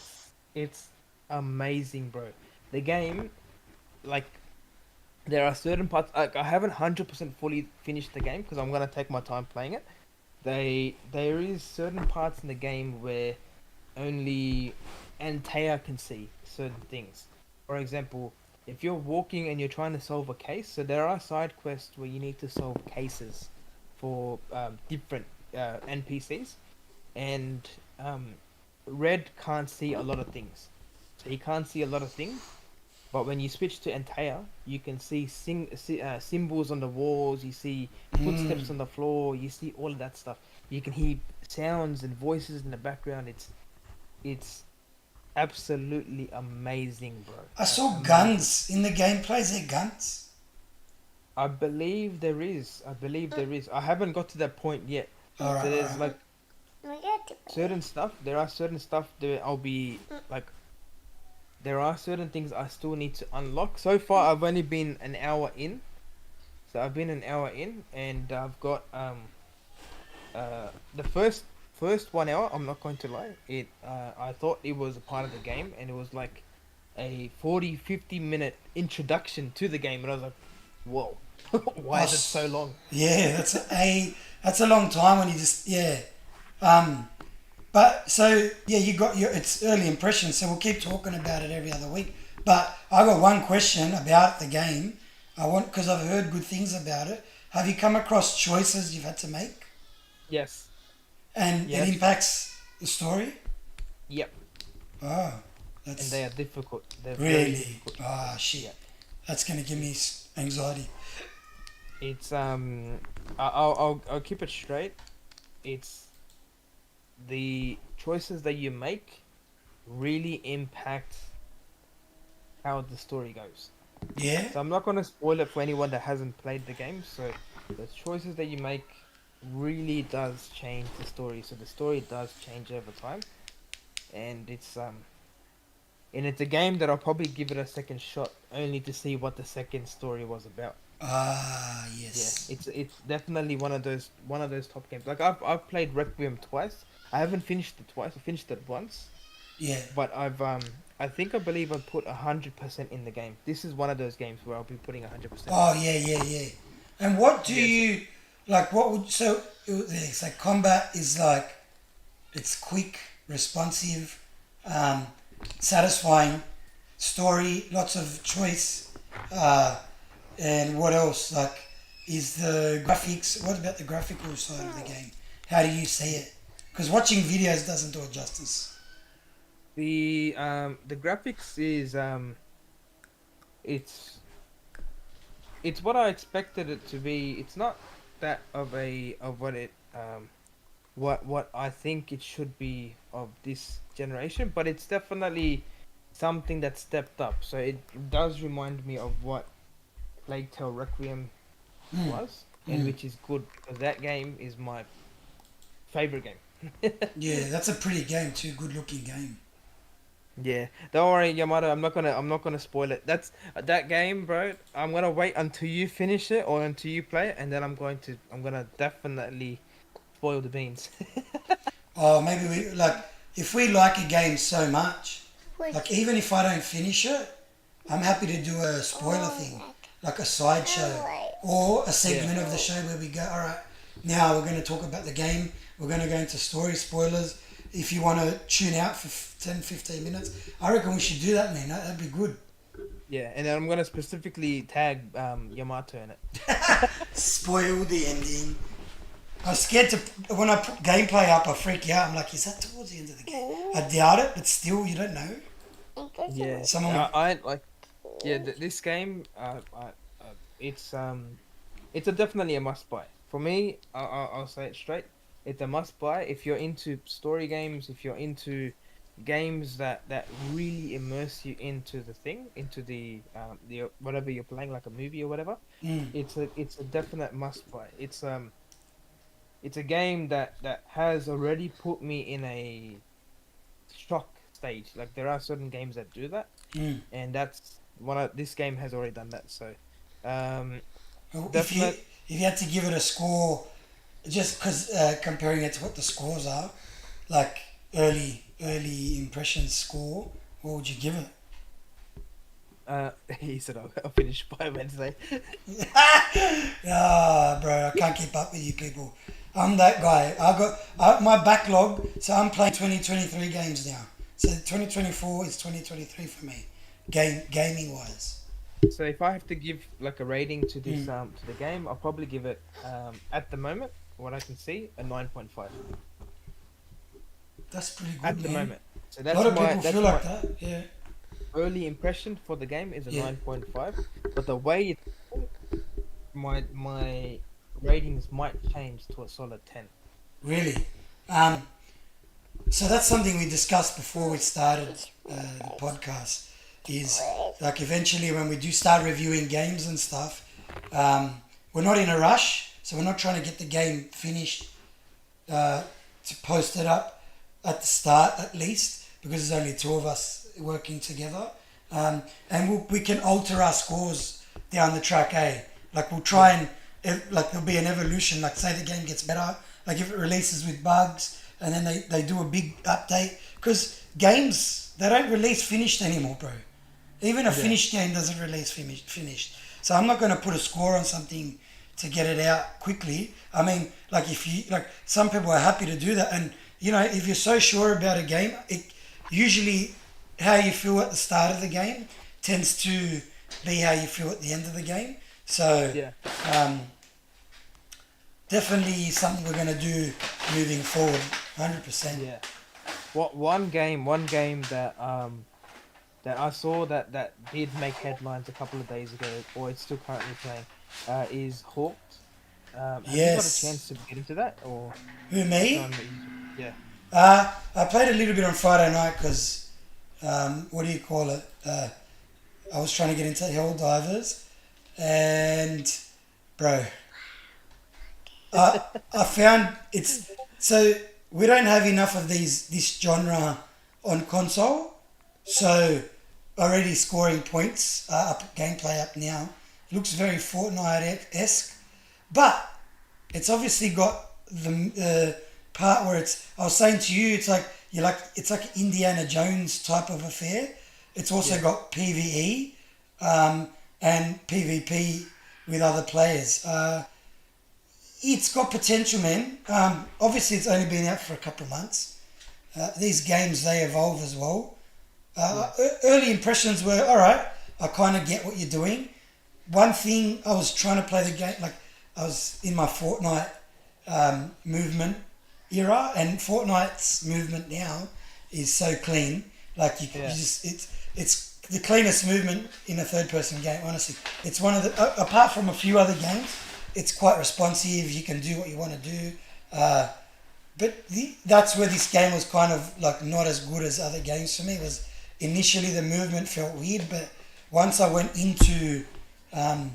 S1: it's amazing, bro. The game, like, there are certain parts. Like, I haven't 100% fully finished the game because I'm gonna take my time playing it. There is certain parts in the game where only Antea can see certain things. For example, if you're walking and you're trying to solve a case, so there are side quests where you need to solve cases for different NPCs, and Red can't see a lot of things. So he can't see a lot of things, but when you switch to Antea, you can see symbols on the walls, you see
S2: Mm.
S1: footsteps on the floor, you see all of that stuff. You can hear sounds and voices in the background. It's absolutely amazing, bro.
S2: I saw
S1: Amazing.
S2: guns in the gameplay. Is there guns?
S1: I believe there is. I believe there is. I haven't got to that point yet. So
S2: Alright,
S1: there's
S2: alright.
S1: like certain stuff. There are certain stuff that I'll be like. There are certain things I still need to unlock. So far, I've only been an hour in. So I've been an hour in, and I've got the first 1 hour. I'm not going to lie. I thought it was a part of the game, and it was like a 40-50 minute introduction to the game, and I was like, whoa. Why is it so long?
S2: Yeah, that's a long time when you just Um, but so yeah, you got your it's early impressions. So we'll keep talking about it every other week. But I got one question about the game. I want because I've heard good things about it. Have you come across choices you've had to make
S1: Yes.
S2: and it
S1: Yes.
S2: impacts the story?
S1: Yep.
S2: Oh,
S1: And they
S2: that's
S1: are difficult. They're very
S2: really
S1: difficult
S2: ah
S1: choices.
S2: shit.
S1: Yeah.
S2: That's gonna give me anxiety.
S1: It's I'll keep it straight. It's the choices that you make really impact how the story goes.
S2: Yeah.
S1: So I'm not gonna spoil it for anyone that hasn't played the game. So the choices that you make really does change the story. So the story does change over time, and it's a game that I'll probably give it a second shot only to see what the second story was about.
S2: Ah
S1: Yeah,
S2: yes.
S1: it's definitely one of those top games. Like I've played Requiem twice. I haven't finished it twice. I finished it once,
S2: Yeah.
S1: but I think I believe I put 100% in the game. This is one of those games where I'll be putting 100% in.
S2: Oh yeah, yeah, yeah. And what do
S1: Yes.
S2: you like? What would so it's like combat is like it's quick, responsive, um, satisfying, story, lots of choice, and what else? Like, is the graphics? What about the graphical side of the game? How do you see it? Because watching videos doesn't do it justice.
S1: The graphics is it's it's what I expected it to be. It's not that of what it what I think it should be of this generation, but it's definitely something that stepped up. So it does remind me of what Plague Tale Requiem
S2: Mm,
S1: was, and
S2: mm.
S1: which is good because that game is my favorite game.
S2: Yeah, that's a pretty game too. Good looking game.
S1: Yeah, don't worry, Yamato. I'm not gonna spoil it. That game, bro. I'm gonna wait until you finish it or until you play it, and then I'm gonna definitely spoil the beans.
S2: Oh, maybe we like if we like a game so much,
S3: Wait.
S2: like even if I don't finish it, I'm happy to do a spoiler thing, like a side show or a
S1: Yeah,
S2: segment of the show where we go, all right, now we're going to talk about the game. We're going to go into story spoilers. If you want to tune out for 10, 15 minutes, I reckon we should do that, man. That'd be good.
S1: yeah, and then I'm gonna specifically tag Yamato in it.
S2: Spoil the ending. I'm scared to when I put gameplay up. I freak out. I'm like, is that towards the end of the game? I doubt it, but still, you don't know.
S1: Yeah,
S2: Someone,
S1: I like. Yeah, this game, it's it's a definitely a must buy for me. I'll say it straight. It's a must buy if you're into story games. If you're into games that really immerse you into the thing, into the whatever you're playing, like a movie or whatever.
S2: mm,
S1: It's a definite must buy. It's a game that has already put me in a shock stage. Like there are certain games that do that,
S2: mm.
S1: and that's this game has already done that. So, um,
S2: Well,
S1: definite.
S2: if you had to give it a score, just because comparing it to what the scores are, like early impressions score, what would you give it?
S1: He said I'll finish by Wednesday.
S2: Ah, bro, I can't keep up with you people. I'm that guy. My backlog, so I'm playing 2023 games now. So 2024 is 2023 for me, gaming wise.
S1: So if I have to give like a rating to this
S2: Mm,
S1: to the game, I'll probably give it at the moment what I can see a 9.5
S2: that's pretty good,
S1: at the
S2: man.
S1: moment. So
S2: A lot of people feel like that. Yeah.
S1: early impression for the game is a
S2: Yeah.
S1: 9.5, but the way my ratings might change to a solid 10.
S2: Really. Um, So that's something we discussed before we started the podcast. Is like eventually when we do start reviewing games and stuff, we're not in a rush, so we're not trying to get the game finished to post it up at the start at least because there's only two of us working together, and we can alter our scores down the track. Like we'll try
S1: Yeah,
S2: and like there'll be an evolution. Like say the game gets better, like if it releases with bugs and then they do a big update because games they don't release finished anymore, bro. Even a
S1: yeah,
S2: finished game doesn't release finished. So I'm not going to put a score on something to get it out quickly. I mean, like if you like, some people are happy to do that, and you know, if you're so sure about a game, it usually how you feel at the start of the game tends to be how you feel at the end of the game. So
S1: Yeah,
S2: um, definitely something we're going to do moving forward, 100%.
S1: yeah. What one game that I saw that did make headlines a couple of days ago, or it's still currently playing, is Hawked. Have you got a chance
S2: Yes.
S1: to get into that, or
S2: Who,
S1: is that
S2: me?
S1: one that you? Yeah,
S2: I played a little bit on Friday night because, what do you call it? I was trying to get into Hell Divers, and bro, I found it's so we don't have enough of this genre on console, so already scoring points up gameplay up now. Looks very Fortnite esque, but it's obviously got the part where it's. I was saying to you, it's like you like it's like Indiana Jones type of affair. It's also
S1: yeah,
S2: got PVE and PvP with other players. It's got potential, man. Obviously, it's only been out for a couple of months. These games they evolve as well.
S1: yeah,
S2: Early impressions were all right. I kind of get what you're doing. One thing I was trying to play the game like I was in my Fortnite movement era, and Fortnite's movement now is so clean. Like you
S1: yeah,
S2: just it's the cleanest movement in a third person game. Honestly, it's one of the apart from a few other games, it's quite responsive. You can do what you want to do. That's where this game was kind of like not as good as other games for me. It was initially the movement felt weird, but once I went into um,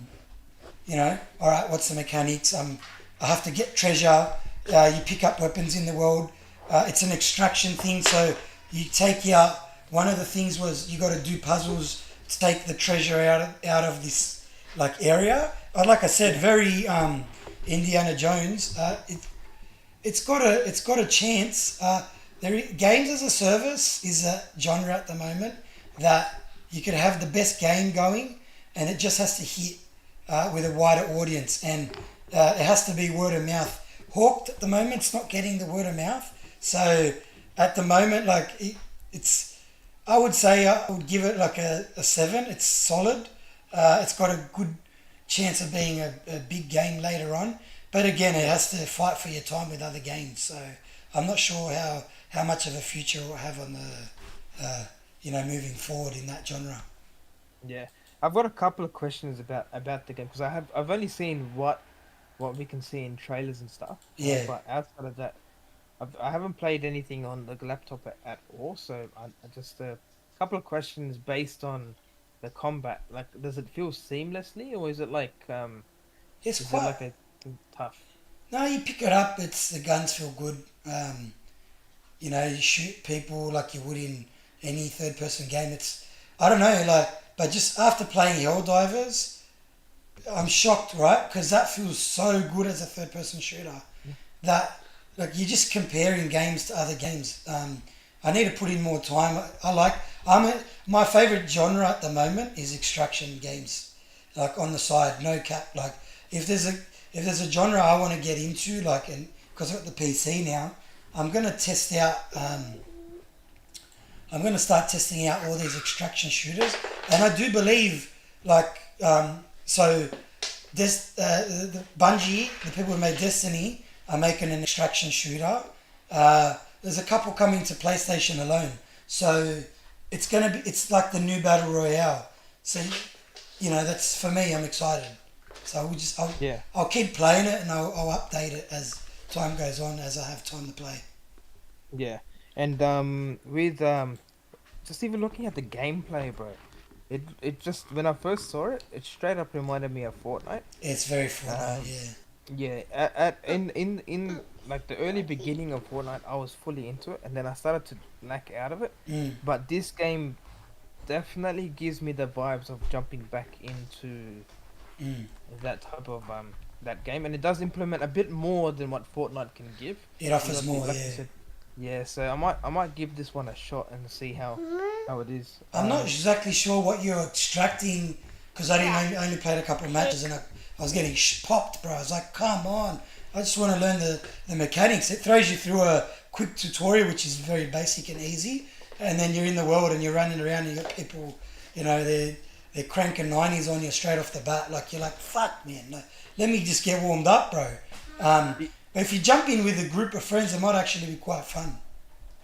S2: all right, what's the mechanics? I have to get treasure. You pick up weapons in the world. It's an extraction thing, so you take out. One of the things was you got to do puzzles to take the treasure out of this like area. Like I said,
S1: yeah,
S2: very Indiana Jones. It's got a chance. Games as a service is a genre at the moment that you could have the best game going, and it just has to hit with a wider audience, and it has to be word of mouth. Hawked at the moment, it's not getting the word of mouth. So at the moment, like it's, I would say I would give it like a 7. It's solid. It's got a good chance of being a big game later on. But again, it has to fight for your time with other games. So I'm not sure how much of a future it will have on the, moving forward in that genre.
S1: yeah. I've got a couple of questions about the game because I've only seen what we can see in trailers and stuff.
S2: Yeah.
S1: But outside of that, I haven't played anything on the laptop at all. So I just a couple of questions based on the combat. Like, does it feel seamlessly, or is it like
S2: It's
S1: is it
S2: quite.
S1: like a tough?
S2: No, you pick it up. It's the guns feel good. You shoot people like you would in any third person game. It's I don't know, like, but just after playing Helldivers, I'm shocked, right? Because that feels so good as a third person shooter that like you're just comparing games to other games. I need to put in more time. I like my favorite genre at the moment is extraction games, like on the side, no cap. Like if there's a if there's a genre I want to get into, like, and because I've got the PC now, I'm gonna test out. I'm going to start testing out all these extraction shooters, and I do believe, like, so this the Bungie, the people who made Destiny, are making an extraction shooter. There's a couple coming to PlayStation alone, so it's like the new battle royale. So, that's for me. I'm excited. So
S1: Yeah,
S2: I'll keep playing it, and I'll update it as time goes on, as I have time to play.
S1: yeah. And with just even looking at the gameplay, bro, it just when I first saw it, it straight up reminded me of Fortnite.
S2: It's very Fortnite,
S1: Um,
S2: yeah.
S1: yeah, at in like the early beginning of Fortnite, I was fully into it, and then I started to lack out of it.
S2: Mm.
S1: But this game definitely gives me the vibes of jumping back into
S2: Mm.
S1: that type of that game, and it does implement a bit more than what Fortnite can give.
S2: It
S1: Because
S2: offers more,
S1: like you
S2: yeah.
S1: said, yeah. So I might give this one a shot and see how it is.
S2: I'm not exactly sure what you're extracting because I didn't only played a couple of matches and I was getting popped, bro. I was like, come on, I just want to learn the mechanics. It throws you through a quick tutorial, which is very basic and easy, and then you're in the world and you're running around and you got people, they're cranking 90s on you straight off the bat. Like, you're like, fuck, man, like, let me just get warmed up, bro.
S1: Y-
S2: But if you jump in with a group of friends, it might actually be quite fun.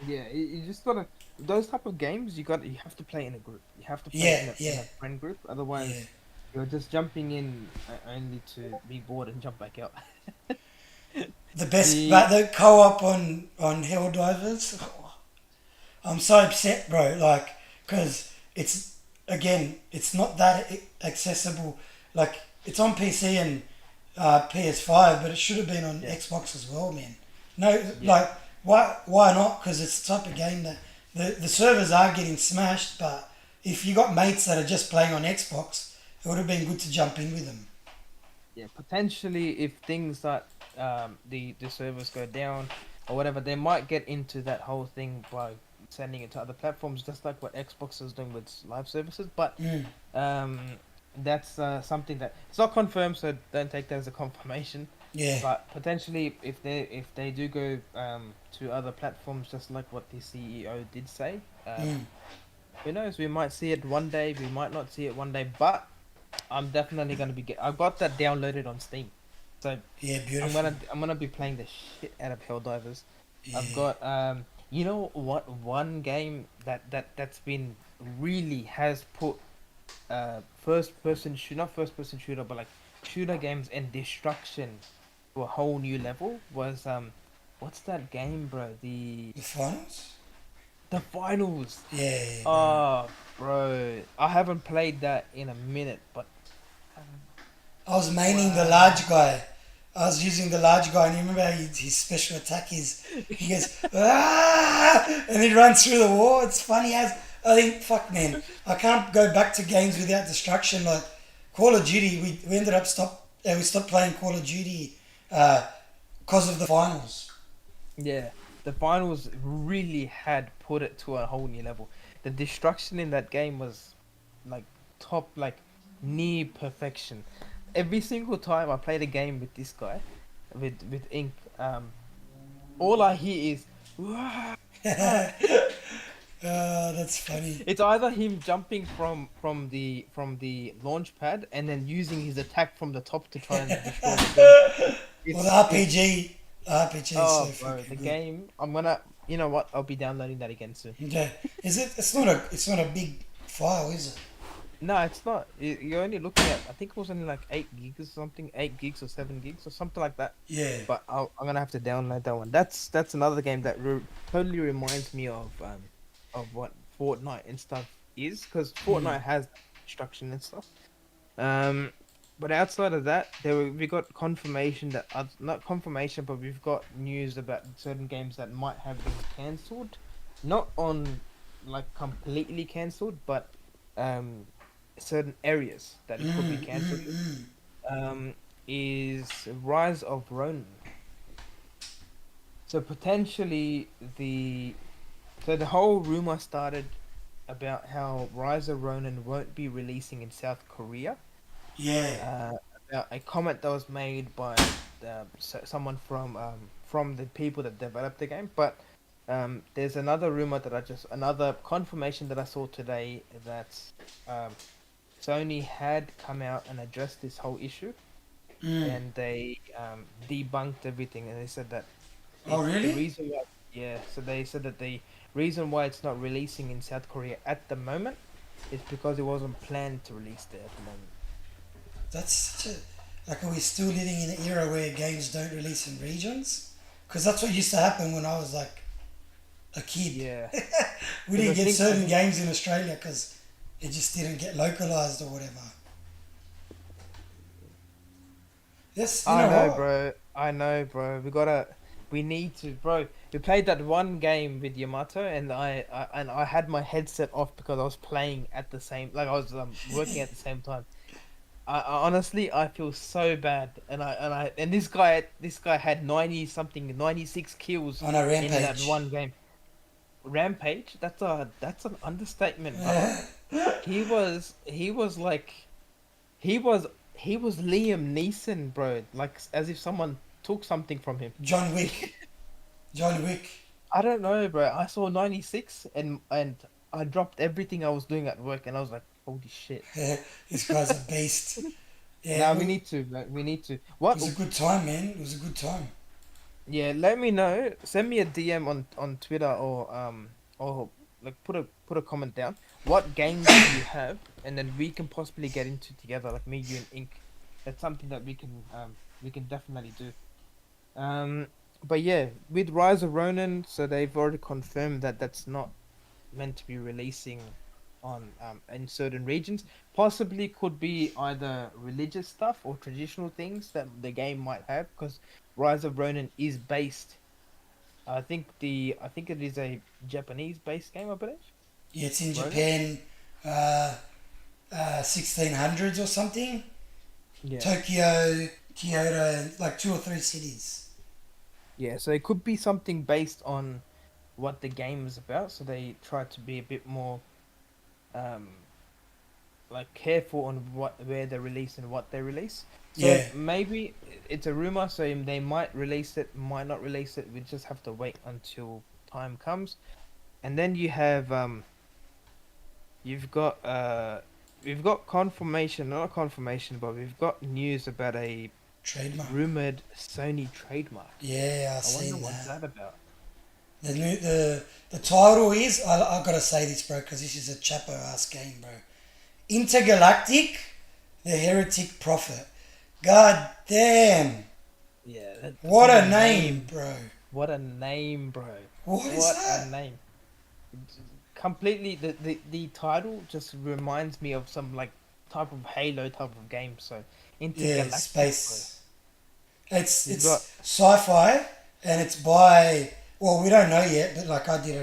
S1: Yeah, you just gotta those type of games. You have to play in a group. You have to play
S2: Yeah,
S1: in
S2: yeah,
S1: a friend group.
S2: yeah.
S1: Otherwise, you're just jumping in only to be bored and jump back out.
S2: The best,
S1: The
S2: but the co-op on Helldivers, I'm so upset, bro. Like, because it's again, it's not that accessible. Like, it's on PC and PS5, but it should have been on
S1: Yeah,
S2: Xbox as well, man. No,
S1: yeah,
S2: like, why not? Because it's the type of game that the servers are getting smashed. But if you got mates that are just playing on Xbox, it would have been good to jump in with them.
S1: yeah. Potentially, if things like the servers go down or whatever, they might get into that whole thing by sending it to other platforms, just like what Xbox is doing with live services. But
S2: Mm,
S1: um, that's something that it's not confirmed, so don't take that as a confirmation.
S2: yeah.
S1: But potentially, if they do go to other platforms, just like what the CEO did say,
S2: Mm,
S1: who knows? We might see it one day. We might not see it one day. But I'm definitely gonna be I've got that downloaded on Steam, so
S2: yeah,
S1: I'm
S2: beautiful.
S1: gonna be playing the shit out of Helldivers. I've
S2: Yeah.
S1: got you know what? One game that's been really has put not first person shooter, but like shooter games and destruction to a whole new level was what's that game, bro?
S2: The finals?
S1: The finals.
S2: Yeah, bro.
S1: Oh, bro, I haven't played that in a minute, but
S2: I was maining the
S1: wow.
S2: large guy. I was using the large guy, and you remember how his special attack is he goes, ah! And he runs through the wall. It's funny as I think, fuck, man, I can't go back to games without destruction. Like Call of Duty, we ended up we stopped playing Call of Duty because of the finals.
S1: Yeah, the finals really had put it to a whole new level. The destruction in that game was like top, like near perfection. Every single time I played a game with this guy, with Ink, all I hear is, "Wah, ah."
S2: That's funny.
S1: It's either him jumping from the launch pad and then using his attack from the top to try and destroy the thing.
S2: Well, the
S1: It's
S2: RPG, the RPG is so
S1: oh, bro,
S2: fucking
S1: the
S2: good.
S1: game. I'm gonna, you know what? I'll be downloading that again soon.
S2: Yeah, is it? It's not a big file, is it?
S1: No, it's not. You're only looking at. I think it was only like 8 gigs or something, 8 gigs or 7 gigs or something like that.
S2: Yeah.
S1: But I'm gonna have to download that one. That's another game that totally reminds me of what Fortnite and stuff is, because
S2: Mm.
S1: Fortnite has destruction and stuff. Um, but outside of that, we got confirmation that not confirmation, but we've got news about certain games that might have been cancelled, not on like completely cancelled, but um, certain areas that it could be
S2: Mm,
S1: cancelled.
S2: mm, mm.
S1: Is Rise of Ronin. So potentially the whole rumor started about how Rise of Ronin won't be releasing in South Korea.
S2: Yeah.
S1: Uh, about a comment that was made by someone from the people that developed the game. But there's another rumor that another confirmation that I saw today that um, Sony had come out and addressed this whole issue,
S2: Mm.
S1: and they debunked everything, and they said that
S2: Oh,
S1: the
S2: really?
S1: reason why, yeah, so they said that the reason why it's not releasing in South Korea at the moment is because it wasn't planned to release there at the moment.
S2: That's such a. Like, are we still living in an era where games don't release in regions? Because that's what used to happen when I was like a kid.
S1: Yeah,
S2: We
S1: because
S2: didn't get
S1: I
S2: certain
S1: think
S2: games in Australia because it just didn't get localized or whatever. Yes, you
S1: I
S2: know
S1: know,
S2: what?
S1: bro. I know, bro. We need to, bro. We played that one game with Yamato, and I had my headset off because I was playing at the same, like I was working at the same time. I honestly, I feel so bad, and this guy had 90 something, 96 kills
S2: On a
S1: in that
S2: rampage.
S1: one game. Rampage. That's an understatement, brother. He was like. he was he was Liam Neeson, bro. Like as if someone took something from him.
S2: John Wick. John Wick.
S1: I don't know, bro. I saw 96 and I dropped everything I was doing at work and I was like, holy shit.
S2: This guy's a beast. Yeah,
S1: Now we need to, man. We need to.
S2: it
S1: What?
S2: was a good time, man. It was a good time.
S1: Yeah, let me know. Send me a DM on Twitter or like put a comment down. What games do you have, and then we can possibly get into together, like me, you, and Ink. That's something that we can definitely do. Um, but yeah, with Rise of Ronin, so they've already confirmed that that's not meant to be releasing on in certain regions. Possibly could be either religious stuff or traditional things that the game might have, because Rise of Ronin is based. I think it is a Japanese based game, I believe.
S2: Yeah, it's in
S1: Ronin.
S2: Japan, 1600s or something.
S1: Yeah.
S2: Tokyo, Kyoto, like two or three cities.
S1: Yeah, so it could be something based on what the game is about. So they try to be a bit more um like careful on what where they release and what they release. So
S2: Yeah,
S1: maybe it's a rumor, so they might release it, might not release it. We just have to wait until time comes. And then you've got we've got confirmation, not confirmation, but we've got news about a
S2: trademark.
S1: rumored Sony trademark.
S2: Yeah, I've
S1: I wonder
S2: seen
S1: what's
S2: that.
S1: that about.
S2: The title is I gotta say this, bro, because this is a chapo ass game, bro. Intergalactic, the Heretic Prophet. God damn!
S1: Yeah,
S2: What
S1: the
S2: a name,
S1: name.
S2: bro.
S1: What a name, bro.
S2: What is
S1: What a
S2: that?
S1: name. Completely the title just reminds me of some like type of Halo type of game. So
S2: Yeah,
S1: intergalactic, bro.
S2: space. It's
S1: You've got
S2: sci-fi, and it's by, well, we don't know yet, but like I did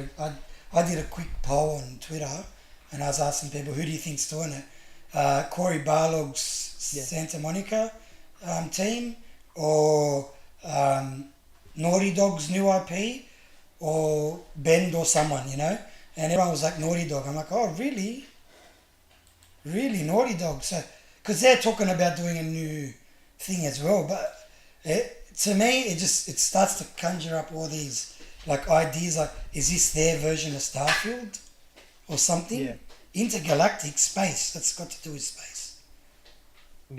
S2: a quick poll on Twitter, and I was asking people, who do you think's doing it? Corey Barlog's
S1: yeah,
S2: Santa Monica team, or Naughty Dog's new IP, or Bend or someone, you know? And everyone was like Naughty Dog. I'm like, oh really, really Naughty Dog? So because they're talking about doing a new thing as well, but to me it starts to conjure up all these like ideas like, is this their version of Starfield or
S1: yeah,
S2: something? Intergalactic space, that's got to do with space.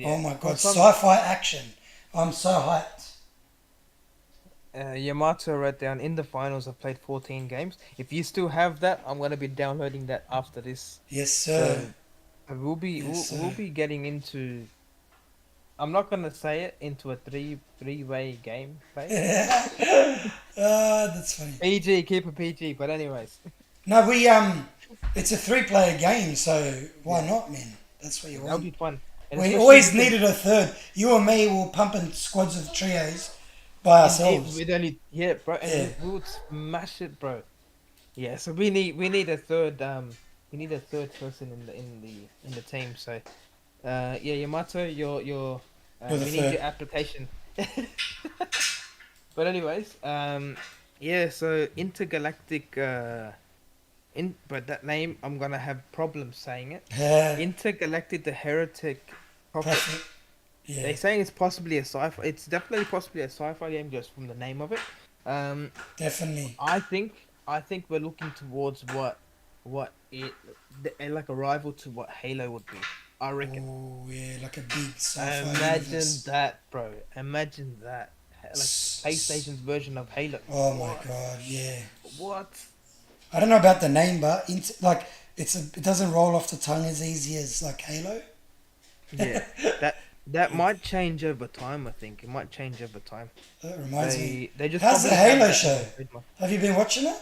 S2: Oh
S1: yeah.
S2: my
S1: For
S2: god,
S1: some,
S2: sci-fi action. I'm so hyped.
S1: Yamato wrote down in the finals. I've played 14 games. If you still have that, I'm gonna be downloading that after this.
S2: Yes sir.
S1: So
S2: Yes
S1: we'll
S2: sir.
S1: be getting into. I'm not gonna say it into a three-way gameplay.
S2: That's funny.
S1: PG, keep it PG. But anyways,
S2: No, it's a three-player game, so why
S1: yeah,
S2: not, man? That's what you
S1: that'll
S2: want.
S1: be fun, and
S2: We
S1: especially
S2: always
S1: we can
S2: needed a third. You and me were pumping squads of trios by
S1: indeed
S2: ourselves.
S1: with only yeah, bro, and
S2: Yeah.
S1: we would smash it, bro. Yeah, so we need a third person in the team. So yeah, Yamato,
S2: You're the
S1: we need
S2: third.
S1: your application. But anyways, yeah, so intergalactic but that name I'm gonna have problems saying it.
S2: Yeah.
S1: Intergalactic the Heretic Prophet.
S2: Prophet. Yeah.
S1: They're saying it's possibly a sci-fi. It's definitely possibly a sci-fi game just from the name of it. Um,
S2: Definitely.
S1: I think we're looking towards what like a rival to what Halo would be. I reckon.
S2: Oh, yeah, like a big sci-fi
S1: Imagine
S2: universe.
S1: that, bro. Imagine that. Like PlayStation's
S2: S-
S1: version of Halo.
S2: Oh my
S1: What?
S2: god, yeah.
S1: What?
S2: I don't know about the name, but like it doesn't roll off the tongue as easy as like Halo.
S1: Yeah. That might change over time. I think it might change over time.
S2: That reminds me.
S1: They just
S2: How's the
S1: probably have
S2: Halo
S1: that as
S2: show?
S1: a trademark.
S2: Have you been watching it?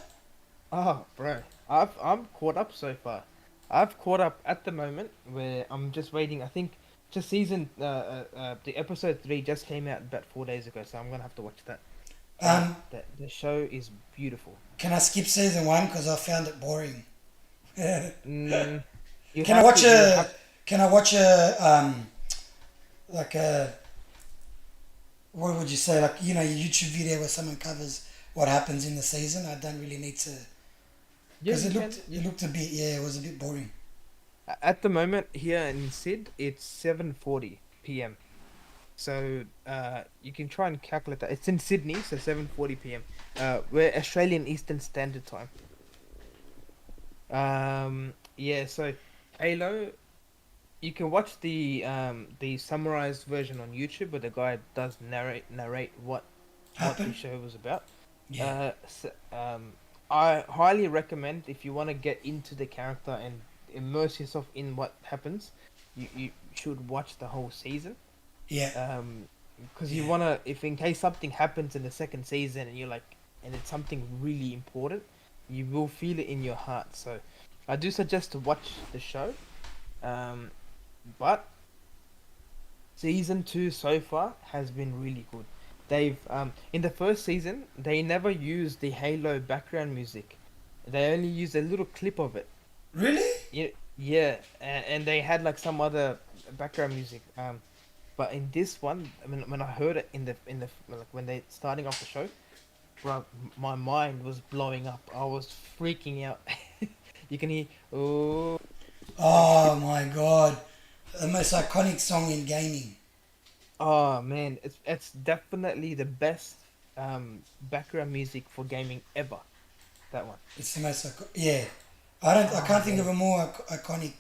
S1: Oh, bro, I'm caught up so far. I've caught up at the moment where I'm just waiting. I think just the episode 3 just came out about 4 days ago, so I'm gonna have to watch that.
S2: Um,
S1: The show is beautiful.
S2: can I skip season one because I found it boring? Can
S1: Mm,
S2: I watch
S1: you
S2: a?
S1: have
S2: Can I watch a? Like a? What would you say? Like, you know, your YouTube video where someone covers what happens in the season. I don't really need to
S1: yeah
S2: because
S1: you
S2: it
S1: can
S2: looked
S1: you,
S2: it looked a bit, yeah, it was a bit boring.
S1: At the moment here in Sid, it's 7:40 p.m. So you can try and calculate that. It's in Sydney, so 7:40 p.m. We're Australian Eastern Standard Time. Yeah, so Halo, you can watch the summarized version on YouTube, where the guy does narrate what the
S2: Happen?
S1: show was about.
S2: Yeah.
S1: I highly recommend, if you want to get into the character and immerse yourself in what happens, you should watch the whole season.
S2: Yeah.
S1: Because you
S2: Yeah.
S1: wanna, if in case something happens in the second season and you're like, and it's something really important, you will feel it in your heart. So, I do suggest to watch the show. Um, but season two so far has been really good. They've in the first season they never used the Halo background music. They only used a little clip of it.
S2: Really?
S1: Yeah, yeah, and they had like some other background music. But in this one, when I heard it in the like when they starting off the show, bro, my mind was blowing up. I was freaking out. You can hear, oh, like,
S2: Oh my god. The most iconic song in gaming.
S1: oh man, it's definitely the best background music for gaming ever. That one.
S2: It's the most yeah. I
S1: Oh
S2: can't think of
S1: man,
S2: a more iconic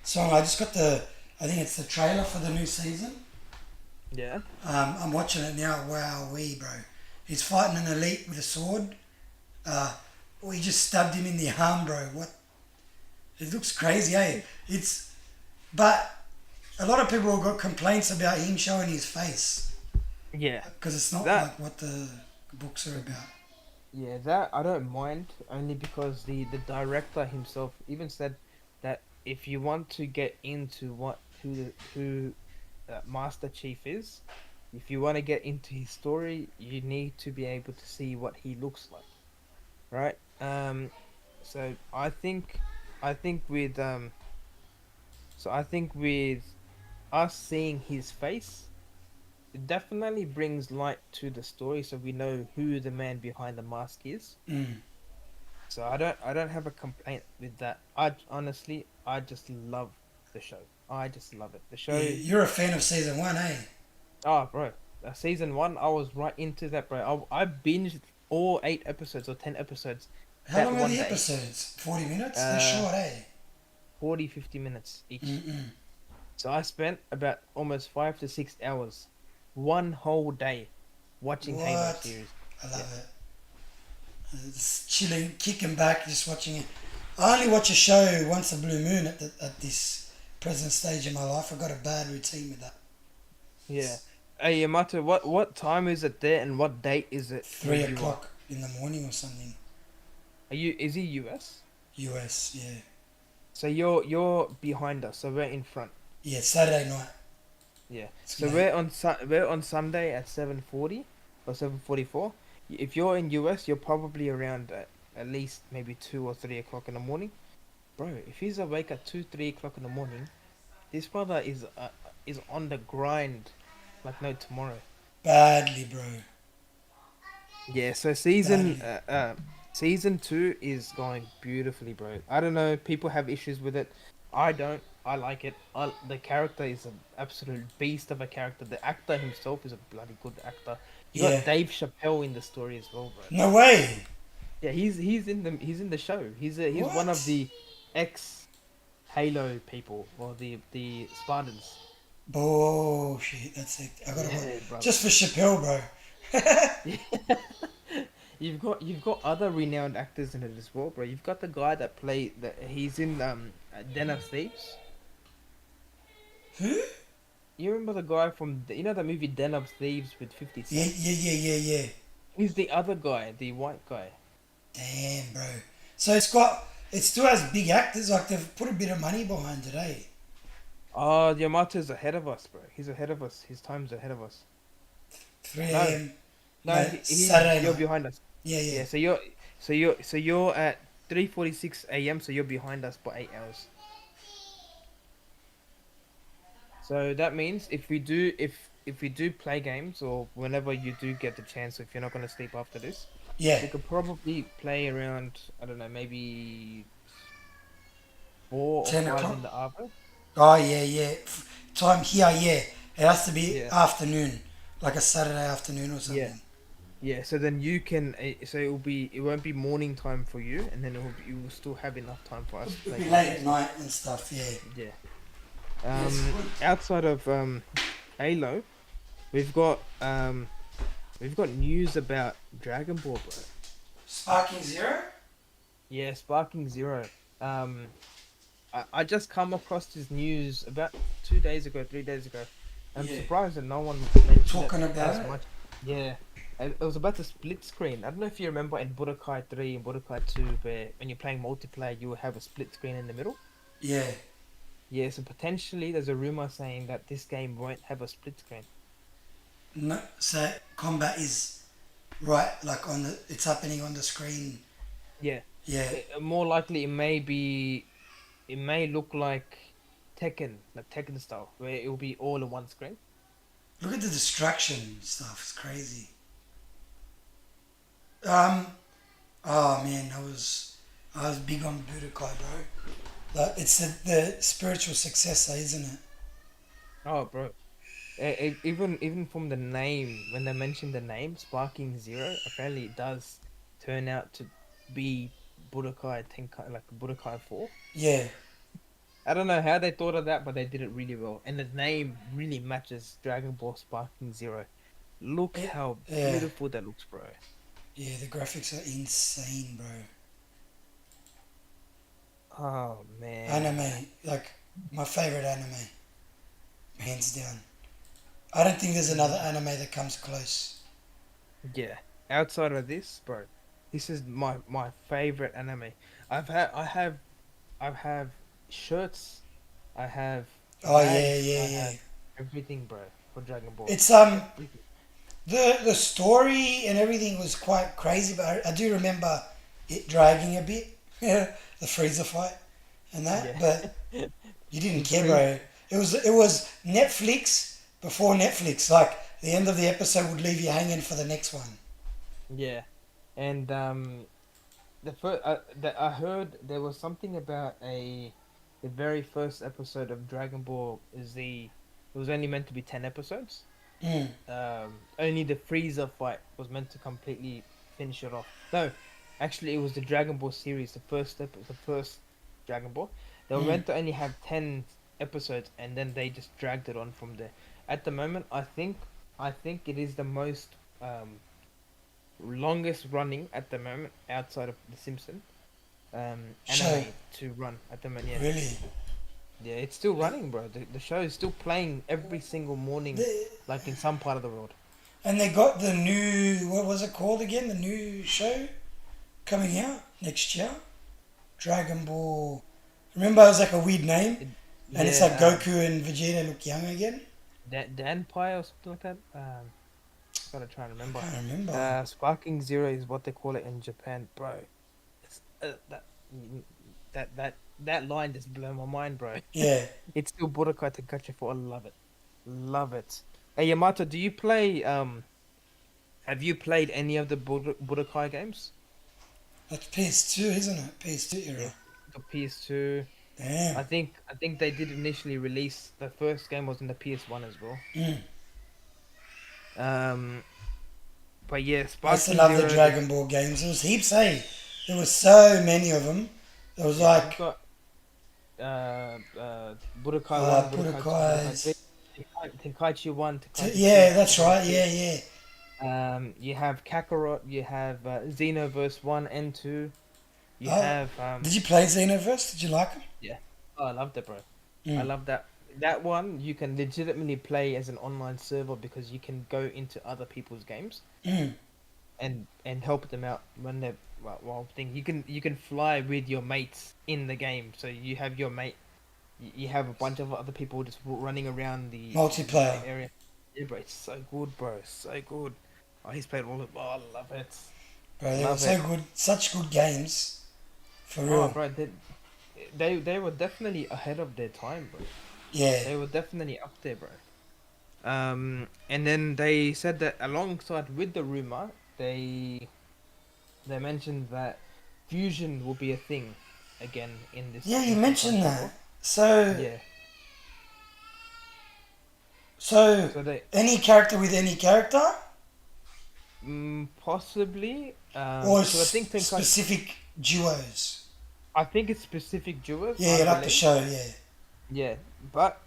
S2: song. I just got the I think it's the trailer for the new season.
S1: yeah,
S2: I'm watching it now. Wow, bro. He's fighting an elite with a sword. Uh, we just stabbed him in the arm, bro. What? It looks crazy, eh? It's but a lot of people have got complaints about him showing his face
S1: yeah.
S2: because it's not
S1: That
S2: like what the books are about.
S1: Yeah, that I don't mind, only because the director himself even said that if you want to get into who Master Chief is, if you want to get into his story, you need to be able to see what he looks like, right? So I think with I think with us seeing his face, it definitely brings light to the story, so we know who the man behind the mask is.
S2: Mm.
S1: So I don't have a complaint with that. I just love the show. I just love it. The
S2: Yeah,
S1: show.
S2: you're a fan of season one, eh?
S1: Oh, bro. Season one, I was right into that, bro. I binged all 8 episodes or 10 episodes
S2: How
S1: that
S2: long are
S1: one
S2: the
S1: day.
S2: episodes? 40 minutes? They're
S1: Uh,
S2: short, eh?
S1: 40, 50 minutes each.
S2: Mm-mm.
S1: So I spent about almost 5 to 6 hours, one whole day, watching Halo
S2: What?
S1: series.
S2: I
S1: Yeah.
S2: love it. Just chilling, kicking back, just watching it. I only watch a show once a blue moon at this present stage in my life. I've got a bad routine with that.
S1: Yeah. Hey, Yamato, what time is it there and what date is it where
S2: Three
S1: you are?
S2: o'clock in the morning or something.
S1: Is he US?
S2: US, yeah.
S1: So you're behind us, so we're in front.
S2: Yeah, Saturday night.
S1: Yeah.
S2: It's
S1: So
S2: late.
S1: we're on Sunday at 7:40 or 7:44. If you're in US, you're probably around at least maybe 2 or 3 o'clock in the morning, bro. If he's awake at 2, 3 o'clock in the morning, this brother is on the grind like no tomorrow.
S2: Badly, bro.
S1: Yeah. So
S2: Badly.
S1: season two is going beautifully, bro. I don't know. People have issues with it. I don't. I like it. The character is an absolute beast of a character. The actor himself is a bloody good actor. You got
S2: Yeah.
S1: Dave Chappelle in the story as well, bro.
S2: No way.
S1: Yeah, he's in the show. He's one of
S2: What?
S1: the ex Halo people, or the Spartans.
S2: Bullshit. That's it. I gotta watch.
S1: Yeah, brother.
S2: Just for Chappelle, bro.
S1: You've got other renowned actors in it as well, bro. You've got the guy that played that he's in Den of Thieves.
S2: Who?
S1: You remember the guy from you know the movie Den of Thieves with 50
S2: Yeah,
S1: Cent?
S2: yeah, yeah, yeah, yeah.
S1: He's the other guy, the white guy.
S2: Damn, bro. So it still has big actors. Like they've put a bit of money behind it, eh?
S1: Oh, Yamato's ahead of us, bro. He's ahead of us. His time's ahead of us.
S2: 3
S1: No,
S2: a.m.
S1: no,
S2: No, Saturday
S1: you're
S2: night.
S1: behind us.
S2: Yeah, yeah.
S1: Yeah, so you're at 3:46 a.m. So you're behind us by 8 hours. So that means if we do play games, or whenever you do get the chance, if you're not gonna sleep after this,
S2: Yeah.
S1: we could probably play around. I don't know, maybe 4 or
S2: 10
S1: 5 in
S2: o'clock.
S1: the afternoon.
S2: Oh, yeah, yeah. Time here, yeah. It has to be
S1: Yeah,
S2: afternoon, like a Saturday afternoon or
S1: yeah,
S2: something.
S1: yeah. So then you can. So it won't be morning time for you, and then you will still have enough time for us to
S2: It'll
S1: play
S2: be
S1: games
S2: late
S1: and
S2: at
S1: stuff.
S2: night and stuff, yeah.
S1: Yeah.
S2: Yes, good.
S1: Outside of Halo, we've got um we've got news about Dragon Ball, bro.
S2: Sparking Zero?
S1: Yeah, Sparking Zero. Um, I just come across this news about 2 days ago, 3 days ago. I'm
S2: Yeah.
S1: surprised that no one mentioned it
S2: Talking
S1: as
S2: about it?
S1: much. Yeah, it was about the split screen. I don't know if you remember in Budokai 3 and Budokai 2, where when you're playing multiplayer, you will have a split screen in the middle.
S2: Yeah.
S1: Yeah, so potentially there's a rumor saying that this game won't have a split screen.
S2: No, so combat is right, like on the, it's happening on the screen.
S1: Yeah,
S2: Yeah.
S1: more likely it may look like Tekken style, where it will be all in one screen.
S2: Look at the distraction stuff. It's crazy. Um. Oh man, I was big on Budokai, bro. Like it's the spiritual successor, isn't it?
S1: Oh, bro. Even from the name, when they mention the name Sparking Zero, apparently it does turn out to be Budokai Tenkai, like Budokai 4.
S2: Yeah.
S1: I don't know how they thought of that, but they did it really well. And the name really matches Dragon Ball Sparking Zero. Look
S2: It,
S1: how
S2: yeah.
S1: beautiful that looks, bro.
S2: Yeah. The graphics are insane, bro.
S1: Oh man.
S2: Anime, like my favorite anime, hands down. I don't think there's another
S1: Mm,
S2: anime that comes close.
S1: yeah. Outside of this, bro, this is my favorite anime. I have shirts, I have
S2: Oh yeah,
S1: bags,
S2: yeah,
S1: I
S2: yeah.
S1: have everything, bro, for Dragon Ball.
S2: It's
S1: Everything.
S2: the story and everything was quite crazy, but I do remember it dragging a bit. Yeah, the freezer fight and that,
S1: Yeah.
S2: but you didn't
S1: The
S2: care,
S1: freeze.
S2: bro. It was Netflix before Netflix. Like the end of the episode would leave you hanging for the next one.
S1: Yeah. And the first that I heard there was something about the very first episode of Dragon Ball is the it was only meant to be 10 episodes.
S2: Mm.
S1: Only the Freezer fight was meant to completely finish it off. No, actually, it was the Dragon Ball series, the first Dragon Ball. They were
S2: Mm.
S1: meant to only have 10 episodes, and then they just dragged it on from there. At the moment, I think it is the most longest running at the moment outside of The Simpsons
S2: Show,
S1: anime to run at the moment. Yeah,
S2: really.
S1: yeah, it's still running, bro. The show is still playing every single morning,
S2: The,
S1: like in some part of the world.
S2: and they got the new, what was it called again? The new show coming out next year. Dragon Ball. Remember, it was like a weird name,
S1: It,
S2: and it's like
S1: yeah,
S2: Goku and Vegeta look young again.
S1: Dan Pie or something like that. Gotta try and
S2: I
S1: remember.
S2: can't remember.
S1: Sparking Zero is what they call it in Japan, bro. It's that line just blew my mind, bro.
S2: Yeah.
S1: It's still Budokai Tenkaichi 4. I love it, love it. Hey Yamato, do you play? Have you played any of the Budokai games?
S2: That's PS2, isn't it? PS2
S1: Yeah,
S2: era.
S1: the PS2.
S2: Damn.
S1: I think they did initially release the first game was in the PS1 as well.
S2: Mm.
S1: Um, but yeah,
S2: I used to
S1: Sparking
S2: love the
S1: Zero.
S2: Dragon Ball games. There was heaps, eh? There was so many of them. There was
S1: Yeah, you've
S2: like
S1: got Budokai 1, Budokai 2, Budokai 3,
S2: Budokai's.
S1: Tenkaichi 1, Tenkaichi 2,
S2: Yeah, that's right.
S1: Tenkaichi 3.
S2: Yeah, yeah.
S1: You have Kakarot, you have Xenoverse 1 and 2. You
S2: Oh,
S1: have
S2: did you play Xenoverse? Did you like them?
S1: yeah. Oh, I love that, bro. I
S2: Mm.
S1: love that. That one you can legitimately play as an online server because you can go into other people's games
S2: Mm.
S1: and help them out when they're well thing. You can fly with your mates in the game, so you have your mate. You have a bunch of other people just running around the
S2: Multiplayer.
S1: main area. Yeah, bro, it's so good, bro. So good. Oh, he's played all of. Oh, I love it.
S2: Bro, they were
S1: Love
S2: so
S1: it.
S2: good. Such good games. For
S1: Oh,
S2: real.
S1: bro, they were definitely ahead of their time, bro.
S2: Yeah.
S1: They were definitely up there, bro. And then they said that alongside with the rumor, they mentioned that fusion will be a thing. again in this
S2: Yeah, you
S1: in some
S2: mentioned
S1: countries.
S2: that. So,
S1: Yeah.
S2: so
S1: So they
S2: any character with any character,
S1: possibly
S2: or
S1: because I think
S2: specific duos.
S1: I think it's specific duos, I
S2: Yeah, like the
S1: believe.
S2: show. Yeah,
S1: Yeah, but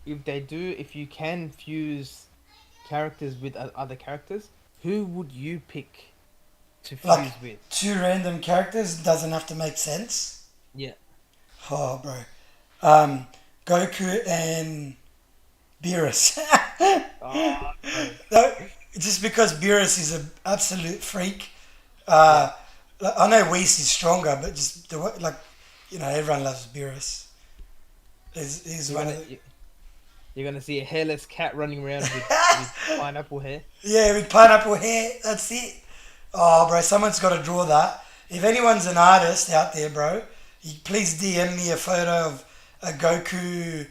S1: if they do, if you can fuse characters with other characters, who would you pick to
S2: like
S1: fuse with?
S2: two random characters doesn't have to make sense.
S1: Yeah.
S2: Oh, bro. Um, Goku and Beerus.
S1: Oh, bro.
S2: No, just because Beerus is an absolute freak.
S1: Yeah.
S2: Like, I know Whis is stronger, but just the way, like, everyone loves Beerus. He's
S1: You're
S2: one of
S1: gonna
S2: the,
S1: you, you're gonna see a hairless cat running around with pineapple hair.
S2: yeah, with pineapple hair. That's it. Oh, bro, someone's got to draw that. If anyone's an artist out there, bro, please DM me a photo of a Goku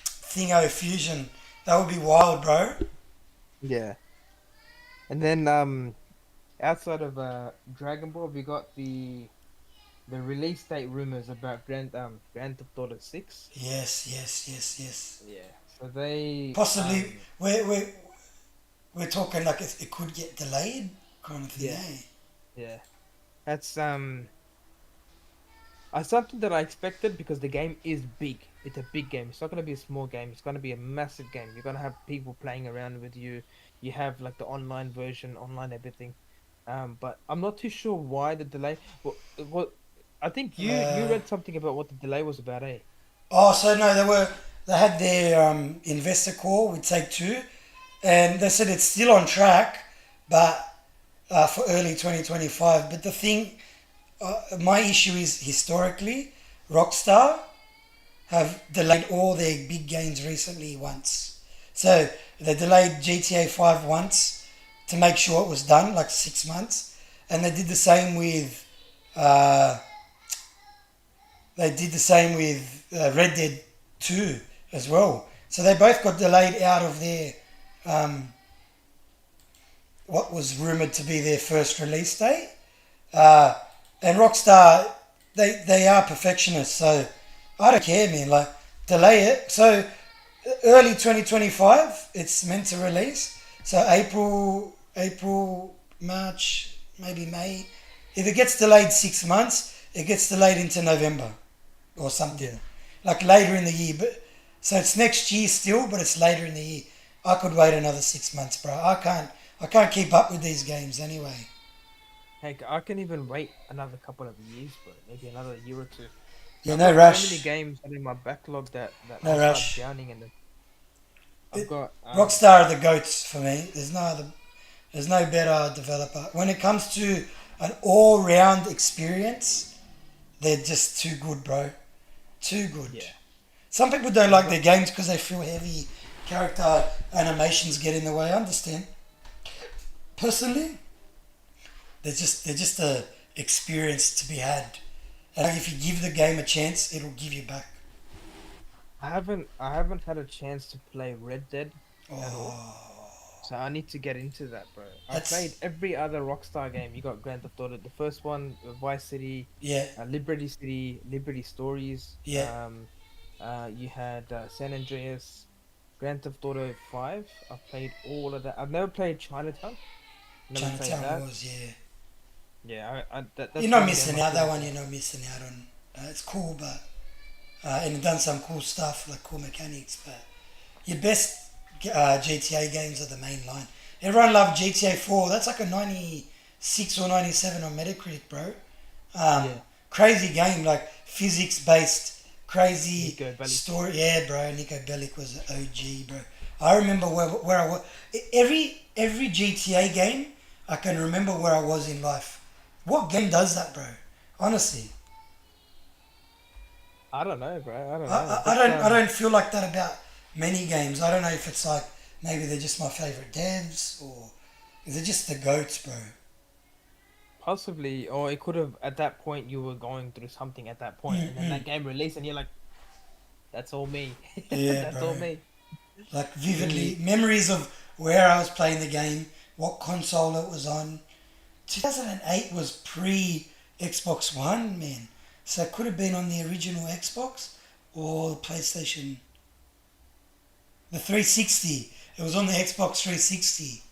S2: Thingo fusion. That would be wild, bro.
S1: Yeah. And then outside of Dragon Ball, we got the release date rumors about Grand Theft Auto 6.
S2: Yes, yes, yes, yes.
S1: Yeah. So they
S2: Possibly, we're talking like it could get delayed, kind of thing,
S1: yeah,
S2: eh?
S1: yeah. That's something that I expected because the game is big. It's a big game. It's not gonna be a small game. It's gonna be a massive game. You're gonna have people playing around with you. You have like the online version, online everything. But I'm not too sure why the delay. Well, I think you
S2: Uh,
S1: read something about what the delay was about, eh?
S2: oh, so no, they had their investor call with Take Two, and they said it's still on track, but for early 2025. But the thing, my issue is historically, Rockstar have delayed all their big games recently once. So they delayed GTA 5 once to make sure it was done, like 6 months, and uh, they did the same with Red Dead 2 as well. So they both got delayed out of their um, what was rumored to be their first release date. Uh, and Rockstar, they are perfectionists, so I don't care, man. Like, delay it. So early 2025, it's meant to release. So April, March, maybe May. If it gets delayed 6 months, it gets delayed into November or something,
S1: Yeah.
S2: like later in the year. But so it's next year still, but it's later in the year. I could wait another 6 months, bro. I can't keep up with these games anyway.
S1: Heck, I can even wait another couple of years, bro. Maybe another year or two.
S2: Yeah,
S1: I've
S2: no
S1: got so many
S2: rush,
S1: games in my backlog that
S2: no
S1: I'll start
S2: rush.
S1: drowning in them. I've
S2: It,
S1: got
S2: Rockstar are the goats for me. There's no better developer when it comes to an all-round experience. They're just too good, bro. Too good.
S1: yeah.
S2: Some people don't
S1: I've
S2: like
S1: got
S2: their games because they feel heavy. Character animations get in the way. I understand. Personally, they're just a experience to be had. And if you give the game a chance, it'll give you back.
S1: I haven't had a chance to play Red Dead at all.
S2: Oh,
S1: So I need to get into that, bro. I played
S2: that's
S1: every other Rockstar game. You got Grand Theft Auto, the first one, Vice City,
S2: yeah,
S1: Liberty City, Liberty Stories.
S2: yeah.
S1: You had San Andreas, Grand Theft Auto 5. I've played all of that. I've never played Chinatown. Never played
S2: Chinatown
S1: that.
S2: Wars, yeah.
S1: Yeah,
S2: You're
S1: that's
S2: not
S1: one game
S2: missing
S1: I
S2: out.
S1: still
S2: That
S1: have
S2: one
S1: to.
S2: you're not missing out on. It's cool, but and it done some cool stuff like cool mechanics. But your best GTA games are the main line. Everyone loved GTA 4. That's like a 96 or 97 on Metacritic, bro. Um,
S1: Yeah,
S2: crazy game, like physics based, crazy
S1: Nico Bellic.
S2: story. Yeah, bro. Nico Bellic was an OG, bro. I remember where I was. Every GTA game, I can remember where I was in life. What game does that, bro? Honestly,
S1: I don't know, bro. I don't
S2: I,
S1: know.
S2: I, I
S1: That's
S2: don't I don't feel like that about many games. I don't know if it's like maybe they're just my favorite devs or is it just the goats, bro?
S1: possibly, or it could have at that point you were going through something at that point, and then
S2: Mm-mm.
S1: that game released, and you're like, "That's all me.
S2: Yeah,
S1: That's all
S2: bro.
S1: me."
S2: Like
S1: You,
S2: vividly memories of where I was playing the game, what console it was on. 2008 was pre Xbox One, man. So it could have been on the original Xbox or the PlayStation, the 360. It was on the Xbox 360.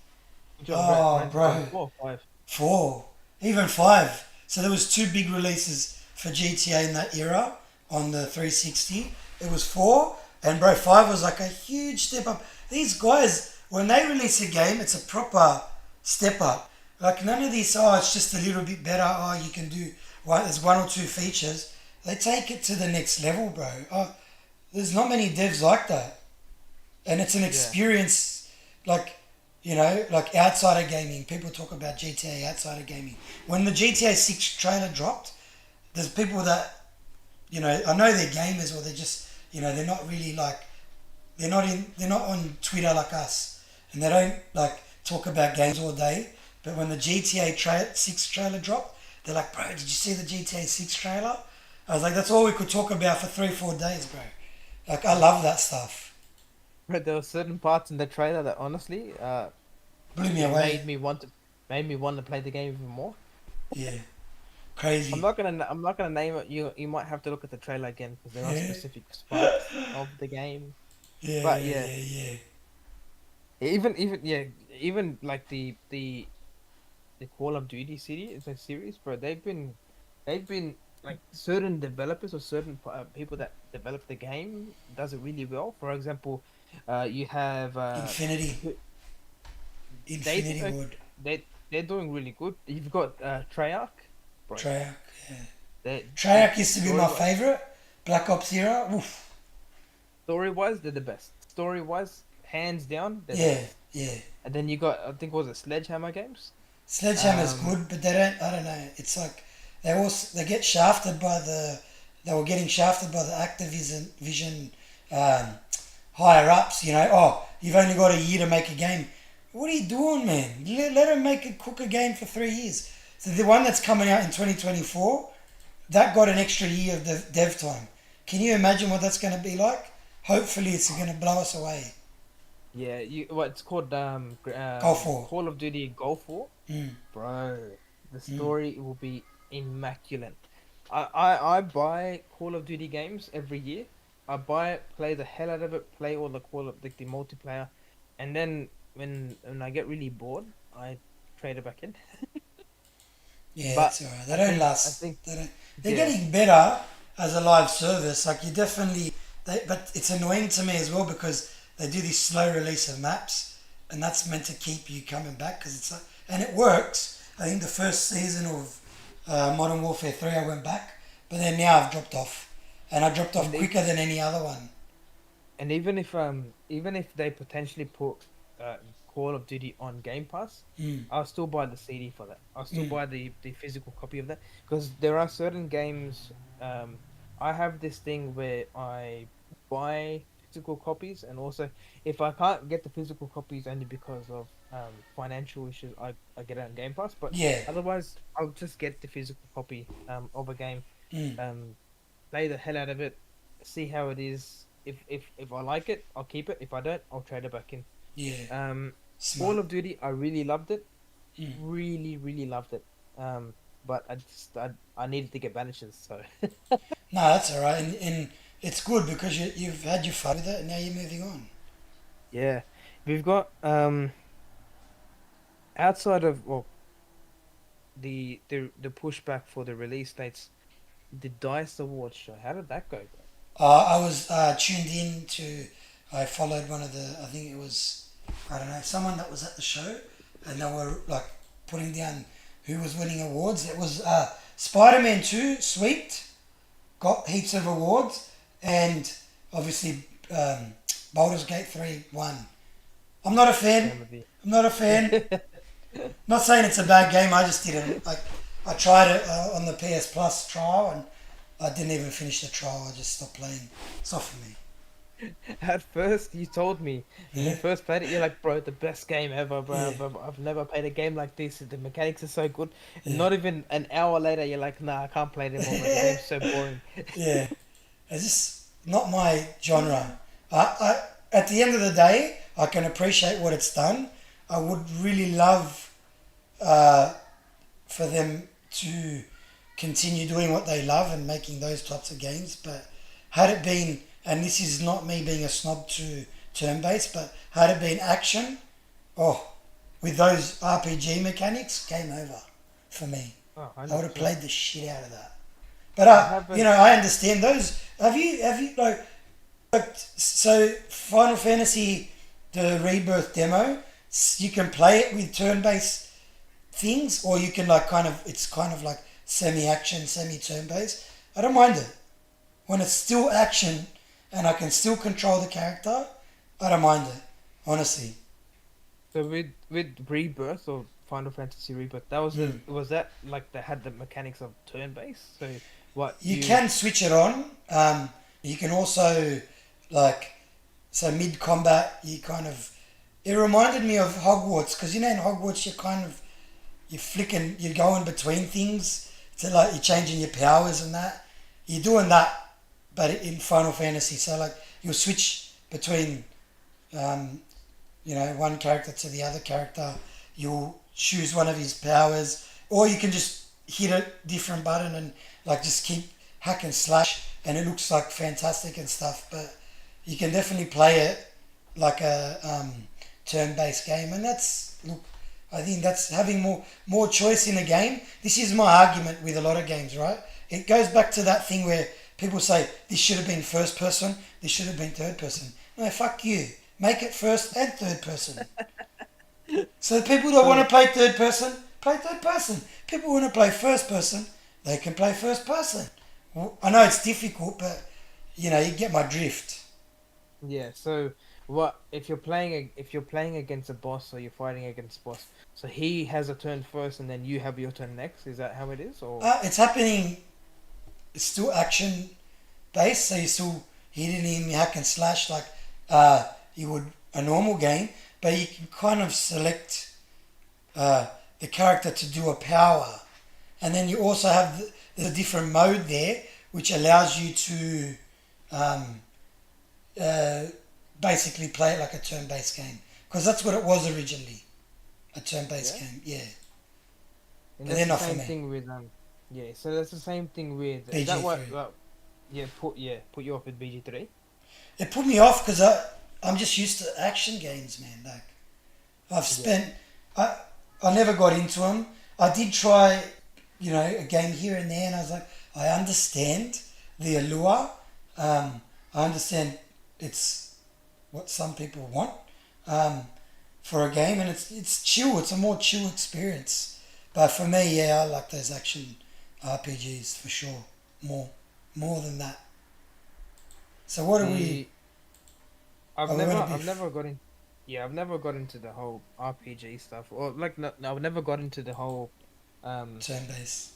S1: Which one,
S2: Oh,
S1: Grand Theft Auto
S2: bro.
S1: 4 or 5?
S2: Four, even five. So there was two big releases for GTA in that era on the 360. It was four, and bro, five was like a huge step up. These guys, when they release a game, it's a proper step up. Like none of these, oh, it's just a little bit better. Oh, you can do well, there's one or two features. They take it to the next level, bro. Oh, there's not many devs like that, and it's an
S1: Yeah,
S2: experience like like outside of gaming. People talk about GTA outside of gaming. When the GTA 6 trailer dropped, there's people that I know they're gamers or they're just they're not really like they're not on Twitter like us, and they don't like talk about games all day. But when the GTA 6 trailer dropped, they're like, bro, did you see the GTA 6 trailer? I was like, that's all we could talk about for 3 or 4 days, bro. Like I love that stuff.
S1: but there were certain parts in the trailer that honestly,
S2: Blew me
S1: it
S2: away.
S1: made me want to play the game even more.
S2: Yeah, crazy.
S1: I'm not gonna name it. You might have to look at the trailer again because there are
S2: Yeah,
S1: specific spots of the game.
S2: yeah,
S1: But yeah,
S2: yeah, yeah.
S1: even like the Call of Duty series, bro. They've been like certain developers or certain people that develop the game does it really well. For example, you have
S2: Infinity,
S1: who- they
S2: Infinity Wood,
S1: they're doing really good. You've got Treyarch, bro.
S2: Treyarch. Yeah.
S1: They
S2: Treyarch used to be
S1: story
S2: my favorite. Black Ops era. Oof.
S1: story wise they're the best. Story wise, hands down, they're the
S2: Yeah,
S1: best.
S2: yeah.
S1: And then you got, I think, was it Sledgehammer Games?
S2: Sledgehammer's
S1: Um,
S2: good, but they don't. I don't know. It's like they get shafted by the. They were getting shafted by the Activision Vision um, higher ups. Oh, you've only got a year to make a game. What are you doing, man? Let them cook a game for 3 years. So the one that's coming out in 2024, that got an extra year of dev time. Can you imagine what that's going to be like? Hopefully, it's going to blow us away.
S1: yeah, what it's called,
S2: Go for.
S1: Call of Duty Gulf War,
S2: Mm,
S1: bro. The
S2: mm.
S1: story will be immaculate. I buy Call of Duty games every year. I buy it, play the hell out of it, play all the Call of the multiplayer, and then when I get really bored, I trade it back in.
S2: Yeah,
S1: But
S2: that's alright. They don't
S1: I
S2: last.
S1: think,
S2: They don't. They're
S1: yeah,
S2: getting better as a live service. Like you definitely. But it's annoying to me as well because they do this slow release of maps, and that's meant to keep you coming back because it's like, and it works. I think the first season of Modern Warfare 3, I went back, but then now I've dropped off, and I dropped off
S1: and
S2: quicker than any other one.
S1: And even if they potentially put uh, Call of Duty on Game Pass,
S2: Mm,
S1: I'll still buy the CD for that. I'll still
S2: mm,
S1: buy the physical copy of that because there are certain games. Um, I have this thing where I buy physical copies, and also if I can't get the physical copies only because of financial issues, I get it on Game Pass. But
S2: yeah.
S1: otherwise, I'll just get the physical copy of a game.
S2: Mm,
S1: Um, Play the hell out of it, see how it is. If I like it, I'll keep it. If I don't, I'll trade it back in.
S2: yeah.
S1: Um, Call
S2: Smart.
S1: of Duty, I really loved it.
S2: Mm.
S1: Really, really loved it. But I needed to get banishes, so
S2: No, that's alright, and it's good because you've had your fun with it, and now you're moving on.
S1: yeah. We've got outside of well the pushback for the release dates, the Dice Awards show. How did that go, bro?
S2: I was tuned in to. I followed one of the. I think it was. I don't know. Someone that was at the show, and they were like putting down who was winning awards. It was Spider-Man 2 sweeped, got heaps of awards, and obviously Baldur's Gate 3 won. I'm not a fan.
S1: Game of the
S2: I'm not a fan. Not saying it's a bad game. I just didn't like. I tried it on the PS Plus trial, and I didn't even finish the trial. I just stopped playing. It's not for me.
S1: At first, you told me when you
S2: Yeah,
S1: first played it, you're like, bro, the best game ever, bro.
S2: yeah,
S1: I've never played a game like this. The mechanics are so good. And
S2: yeah,
S1: not even an hour later, you're like, nah, I can't play it anymore, bro. The game's so boring.
S2: yeah. It's just not my genre. At the end of the day, I can appreciate what it's done. I would really love uh, for them to continue doing what they love and making those types of games. But had it been, and this is not me being a snob to turn-based, but had it been action, oh, with those RPG mechanics, game over for me.
S1: Oh,
S2: I would have
S1: 100%.
S2: played the shit out of that. But
S1: I
S2: you
S1: haven't.
S2: know, I understand those. Have you so Final Fantasy, the Rebirth demo, you can play it with turn-based things, or you can like kind of it's kind of like semi-action, semi-turn-based. I don't mind it when it's still action and I can still control the character. I don't mind it, honestly.
S1: So with Rebirth or Final Fantasy Rebirth, that was
S2: Mm.
S1: was that like they had the mechanics of turn based? So what
S2: You
S1: you
S2: can switch it on. You can also like so mid combat. You kind of it reminded me of Hogwarts because you know in Hogwarts you kind of you're flicking, you're going between things. So like you're changing your powers and that. You're doing that, but in Final Fantasy. So like you'll switch between, um, one character to the other character. You'll choose one of his powers, or you can just hit a different button and like just keep hack and slash, and it looks like fantastic and stuff. But you can definitely play it like a turn-based game, and that's look. I think that's having more choice in a game. This is my argument with a lot of games, right? It goes back to that thing where people say this should have been first person, this should have been third person. No, fuck you. Make it first and third person. So the people that want
S1: so
S2: to play third person, play third person. People want to play first person, they can play first person. I know it's difficult, but you get my drift.
S1: yeah, so what if you're playing against a boss or you're fighting against a boss, so he has a turn first and then you have your turn next, is that how it is? Or
S2: It's happening. It's still action based, so you still hitting him, hack and slash like you would a normal game, but you can kind of select uh, the character to do a power, and then you also have there's a different mode there which allows you to um, uh, basically play it like a turn-based game because that's what it was originally, a turn-based
S1: yeah?
S2: game. Yeah,
S1: And
S2: but
S1: that's
S2: they're
S1: the
S2: not for
S1: same
S2: me.
S1: thing with yeah, so that's the same thing with is that what
S2: BG3.
S1: put you off with BG3?
S2: It put me off because I'm just used to action games, man. Like I've
S1: Yeah.
S2: spent, I I never got into them. I did try, a game here and there, and I was like, I understand the allure. I understand it's what some people want um, for a game, and it's chill. It's a more chill experience. But for me, yeah, I like those action RPGs for sure. More, more than that. So what are we?
S1: See, I've
S2: Are we
S1: never
S2: going to be?
S1: I've never got in yeah, I've never got into the whole RPG stuff or like no, I've never got into the whole um
S2: Turn based.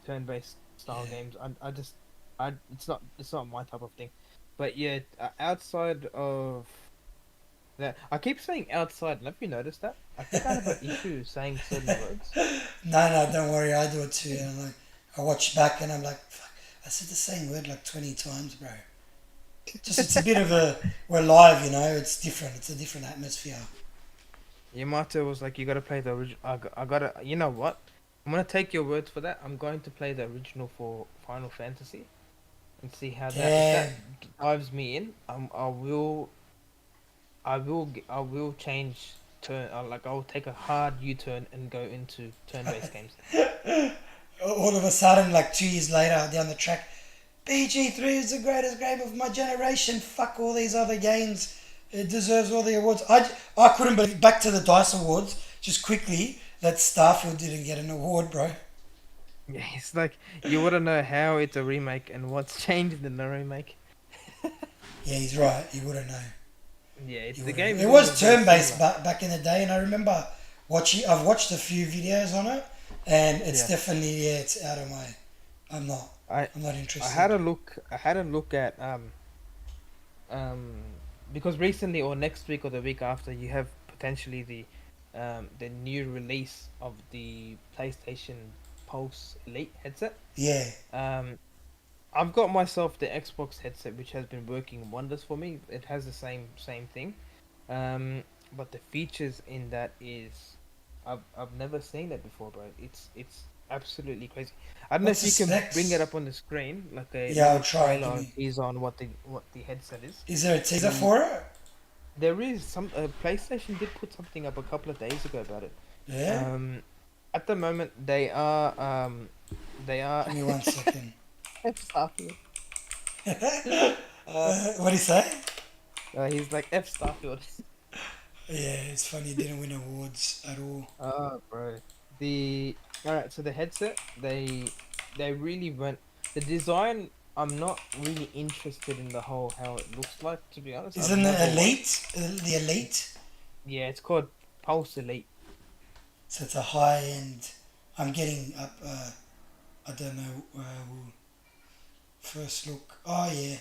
S1: turn-based style
S2: Yeah.
S1: games. I just I it's not my type of thing. But yeah, outside of that, I keep saying outside. Have you noticed that? I think I have an issue saying certain words.
S2: No, no, don't worry. I do it too. And I'm like, I watch back and I'm like, fuck, I said the same word like 20 times, bro. Just it's a bit of a we're live, It's different. It's a different atmosphere.
S1: Yamato was like, "You gotta play the original." I gotta. You know what? I'm gonna take your words for that. I'm going to play the original for Final Fantasy and see how that. If that
S2: Damn.
S1: dives me in, I will change turn. Like I'll take a hard U-turn and go into turn-based games.
S2: All of a sudden, like 2 years later, down the track, BG3 is the greatest game of my generation. Fuck all these other games. It deserves all the awards. I couldn't believe, back to the DICE Awards, just quickly, that Starfield didn't get an award, bro.
S1: Yeah, it's like you wouldn't know how it's a remake and what's changed in the remake.
S2: Yeah, he's right. You wouldn't know.
S1: Yeah,
S2: You
S1: the
S2: wouldn't
S1: game
S2: know.
S1: is
S2: It
S1: always
S2: was
S1: very
S2: turn based
S1: similar.
S2: back in the day, and I remember watching. I've watched a few videos on it, and it's
S1: Yeah,
S2: definitely it's out of my. I'm not.
S1: I
S2: I'm not
S1: I had
S2: interested.
S1: a look. I had a look at um because recently or next week or the week after you have potentially the new release of the PlayStation Pulse Elite headset.
S2: Yeah,
S1: Um, I've got myself the Xbox headset, which has been working wonders for me. It has the same thing, but the features in that is, I've never seen that before, bro. It's absolutely crazy. I don't know
S2: What's
S1: if
S2: the
S1: you can bring it
S2: specs?
S1: up on the screen, like a
S2: Yeah, I'll
S1: little
S2: try.
S1: trailer
S2: Give
S1: or
S2: me.
S1: teaser on what the headset is.
S2: Is there a teaser
S1: The
S2: for it?
S1: There is some PlayStation did put something up a couple of days ago about it.
S2: Yeah.
S1: Um, at the moment they are
S2: Give me 1 second.
S1: F Starfield. Uh,
S2: What do you say?
S1: he's like F Starfield.
S2: Yeah, it's funny. It didn't win awards at all.
S1: Oh, bro. The All right, so the headset they really went the design. I'm not really interested in the whole how it looks like, to be honest. I've
S2: Isn't the
S1: never was.
S2: elite? The elite.
S1: Yeah, it's called Pulse Elite.
S2: So it's a high end. I'm getting up. I don't know. First look. Oh yeah.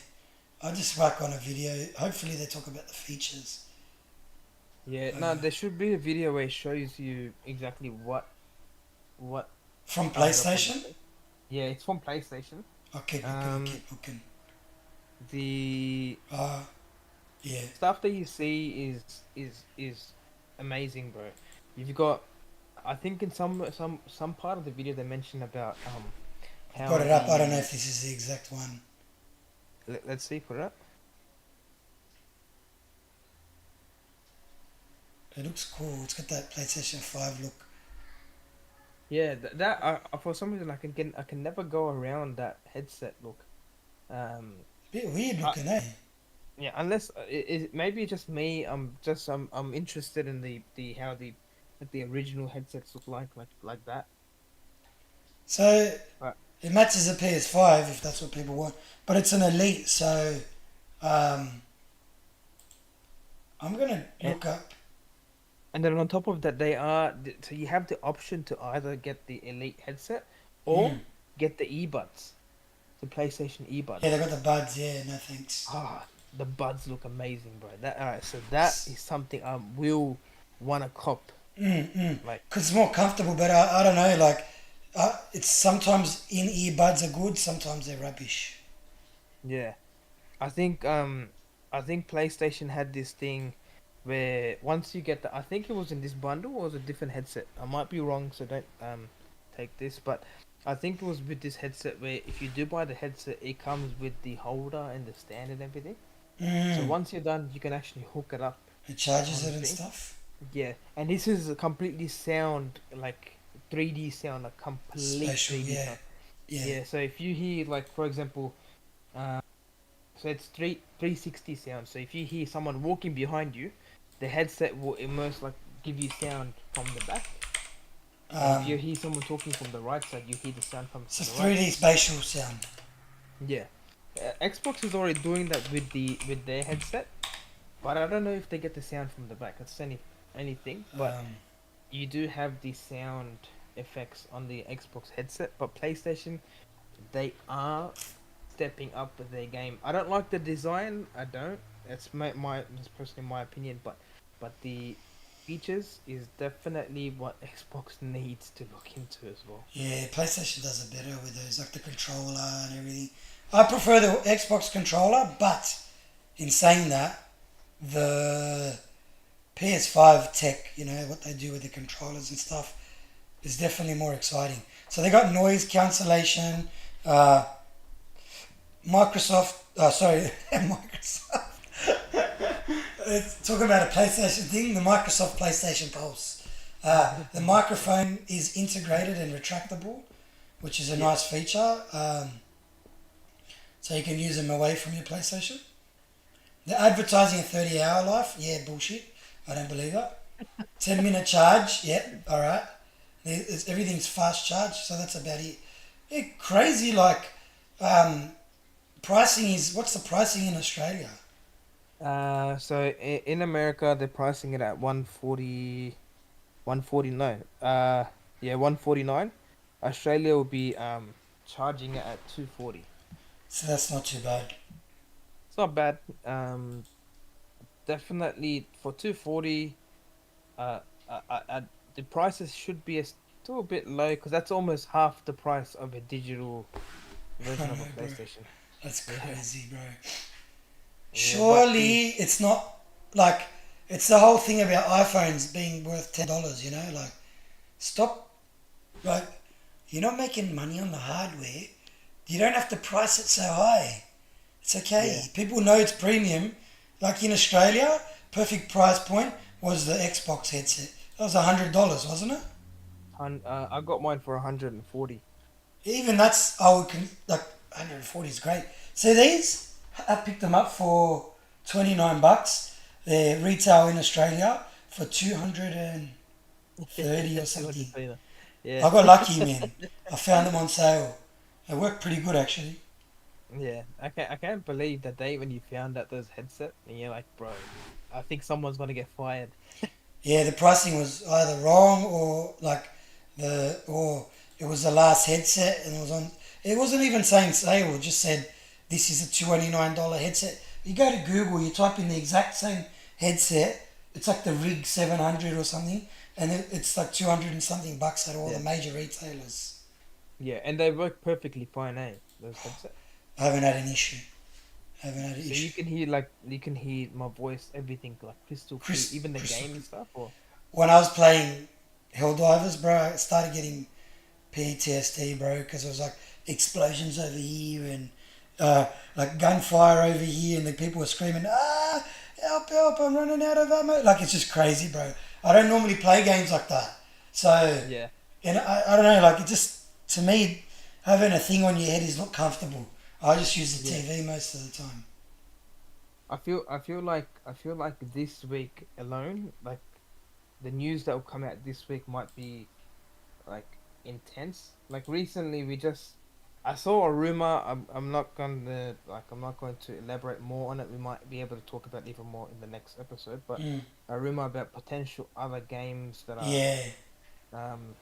S2: I'll just whack on a video. Hopefully they talk about the features.
S1: Yeah,
S2: Uh,
S1: no, there should be a video where it shows you exactly what
S2: from
S1: comes up on the
S2: PlayStation.
S1: screen. Yeah, it's from PlayStation.
S2: I'll keep looking. I'll
S1: Um,
S2: keep looking.
S1: the
S2: Yeah.
S1: stuff that you see is amazing, bro. You've got, I think in some part of the video they mentioned about
S2: I've got
S1: how
S2: it up. I don't know
S1: the
S2: if this is the exact one.
S1: let's see, put it up.
S2: It looks cool. It's got that PlayStation 5 look.
S1: Yeah, that for some reason I can never go around that headset look. Um,
S2: Bit weird
S1: I,
S2: looking, eh?
S1: yeah, unless maybe it's just me. I'm interested in the how the original headsets look like that.
S2: So
S1: But
S2: it matches a PS5 if that's what people want, but it's an Elite. So um, I'm gonna
S1: and
S2: look up.
S1: and then on top of that, so you have the option to either get the Elite headset or
S2: Mm.
S1: get the earbuds, the PlayStation
S2: Yeah, they
S1: earbuds.
S2: got the buds. Yeah, no thanks.
S1: The buds look amazing, bro. That All right, so that is something I will wanna cop. Like,
S2: Cause it's more comfortable, but I don't know. Like, it's sometimes in earbuds are good, sometimes they're rubbish.
S1: yeah. I think I think PlayStation had this thing where once you get I think it was in this bundle or it was a different headset. I might be wrong, so don't take this, but I think it was with this headset where if you do buy the headset, it comes with the holder and the stand and everything. So
S2: Mm.
S1: once you're done, you can actually hook it up
S2: It charges
S1: on the
S2: it and
S1: thing.
S2: stuff.
S1: Yeah, and this is a completely sound like 3D sound, like complete
S2: Spatial,
S1: 3D
S2: yeah,
S1: sound.
S2: yeah.
S1: Yeah, so if you hear like for example, uh, so it's 360 sound. So if you hear someone walking behind you, the headset will immerse like give you sound from the back. And if you
S2: Um,
S1: hear someone talking from the right side, you hear the sound coming
S2: it's a
S1: from the right
S2: 3D
S1: side.
S2: spatial sound.
S1: Yeah, Xbox is already doing that with their headset, but I don't know if they get the sound from the back. That's anything, but
S2: Um,
S1: you do have the sound effects on the Xbox headset. But PlayStation, they are stepping up with their game. I don't like the design. I don't. It's that's personally my opinion, but the features is definitely what Xbox needs to look into as well.
S2: yeah, PlayStation does it better with those, like the controller and everything. I prefer the Xbox controller, but in saying that, the PS5 tech, what they do with the controllers and stuff, is definitely more exciting. So they got noise cancellation, uh, Microsoft, sorry, Microsoft. Let's talk about a PlayStation thing, the Microsoft PlayStation Pulse. The microphone is integrated and retractable, which is a
S1: Yeah,
S2: nice feature. So you can use them away from your PlayStation. The advertising a 30-hour life, yeah, bullshit. I don't believe that. 10-minute charge, yeah, all right. Everything's fast charge, so that's about it. Yeah, crazy, like, um, pricing is, what's the pricing in Australia?
S1: so in America they're pricing it at 140, 149. Yeah, 149. Australia will be charging it at 240.
S2: So that's not too bad.
S1: It's not bad. Definitely for 240. Uh, the prices should be still a bit low because that's almost half the price of a digital
S2: I
S1: version of a
S2: know, bro.
S1: PlayStation.
S2: That's
S1: Yeah,
S2: crazy, bro.
S1: yeah, but the
S2: Surely it's not like it's the whole thing about iPhones being worth $10. Like, stop. Like, you're not making money on the hardware. You don't have to price it so high. It's okay.
S1: Yeah.
S2: People know it's premium. Like in Australia, perfect price point was the Xbox headset. That was $100, wasn't it?
S1: I got mine for 140.
S2: Even that's I would like 140 is great. See these? I picked them up for $29. They're retail in Australia for 230 or something.
S1: 200.
S2: I
S1: Yeah.
S2: got lucky, man. I found them on sale. They work pretty good actually.
S1: Yeah. I can't believe that day when you found out those headset and you're like, bro, I think someone's gonna get fired.
S2: Yeah, the pricing was either wrong or like or it was the last headset and it was on. It wasn't even saying sale. It just said this is a $29 headset. You go to Google, you type in the exact same headset. It's like the Rig 700 or something, and it's like 200 and something bucks at all the
S1: Yeah.
S2: major retailers.
S1: Yeah, and they work perfectly fine, eh? Those headsets.
S2: I haven't had an issue. I haven't had an
S1: So
S2: issue.
S1: you can hear my voice, everything like crystal clear, even the
S2: Crystal.
S1: game and stuff. Or
S2: When I was playing Helldivers, bro, I started getting PTSD, bro, because it was like explosions over here and like gunfire over here, and the people were screaming, help, help, I'm running out of ammo. Like, it's just crazy, bro. I don't normally play games like that. So,
S1: yeah,
S2: and I don't know, like, it just, to me, having a thing on your head is not comfortable. I just use the
S1: yeah.
S2: TV most of the time.
S1: I feel like this week alone, like the news that will come out this week might be like intense. Like recently, I saw a rumor. I'm not going to elaborate more on it. We might be able to talk about it even more in the next episode. But
S2: Mm.
S1: a rumor about potential other games
S2: Yeah.
S1: um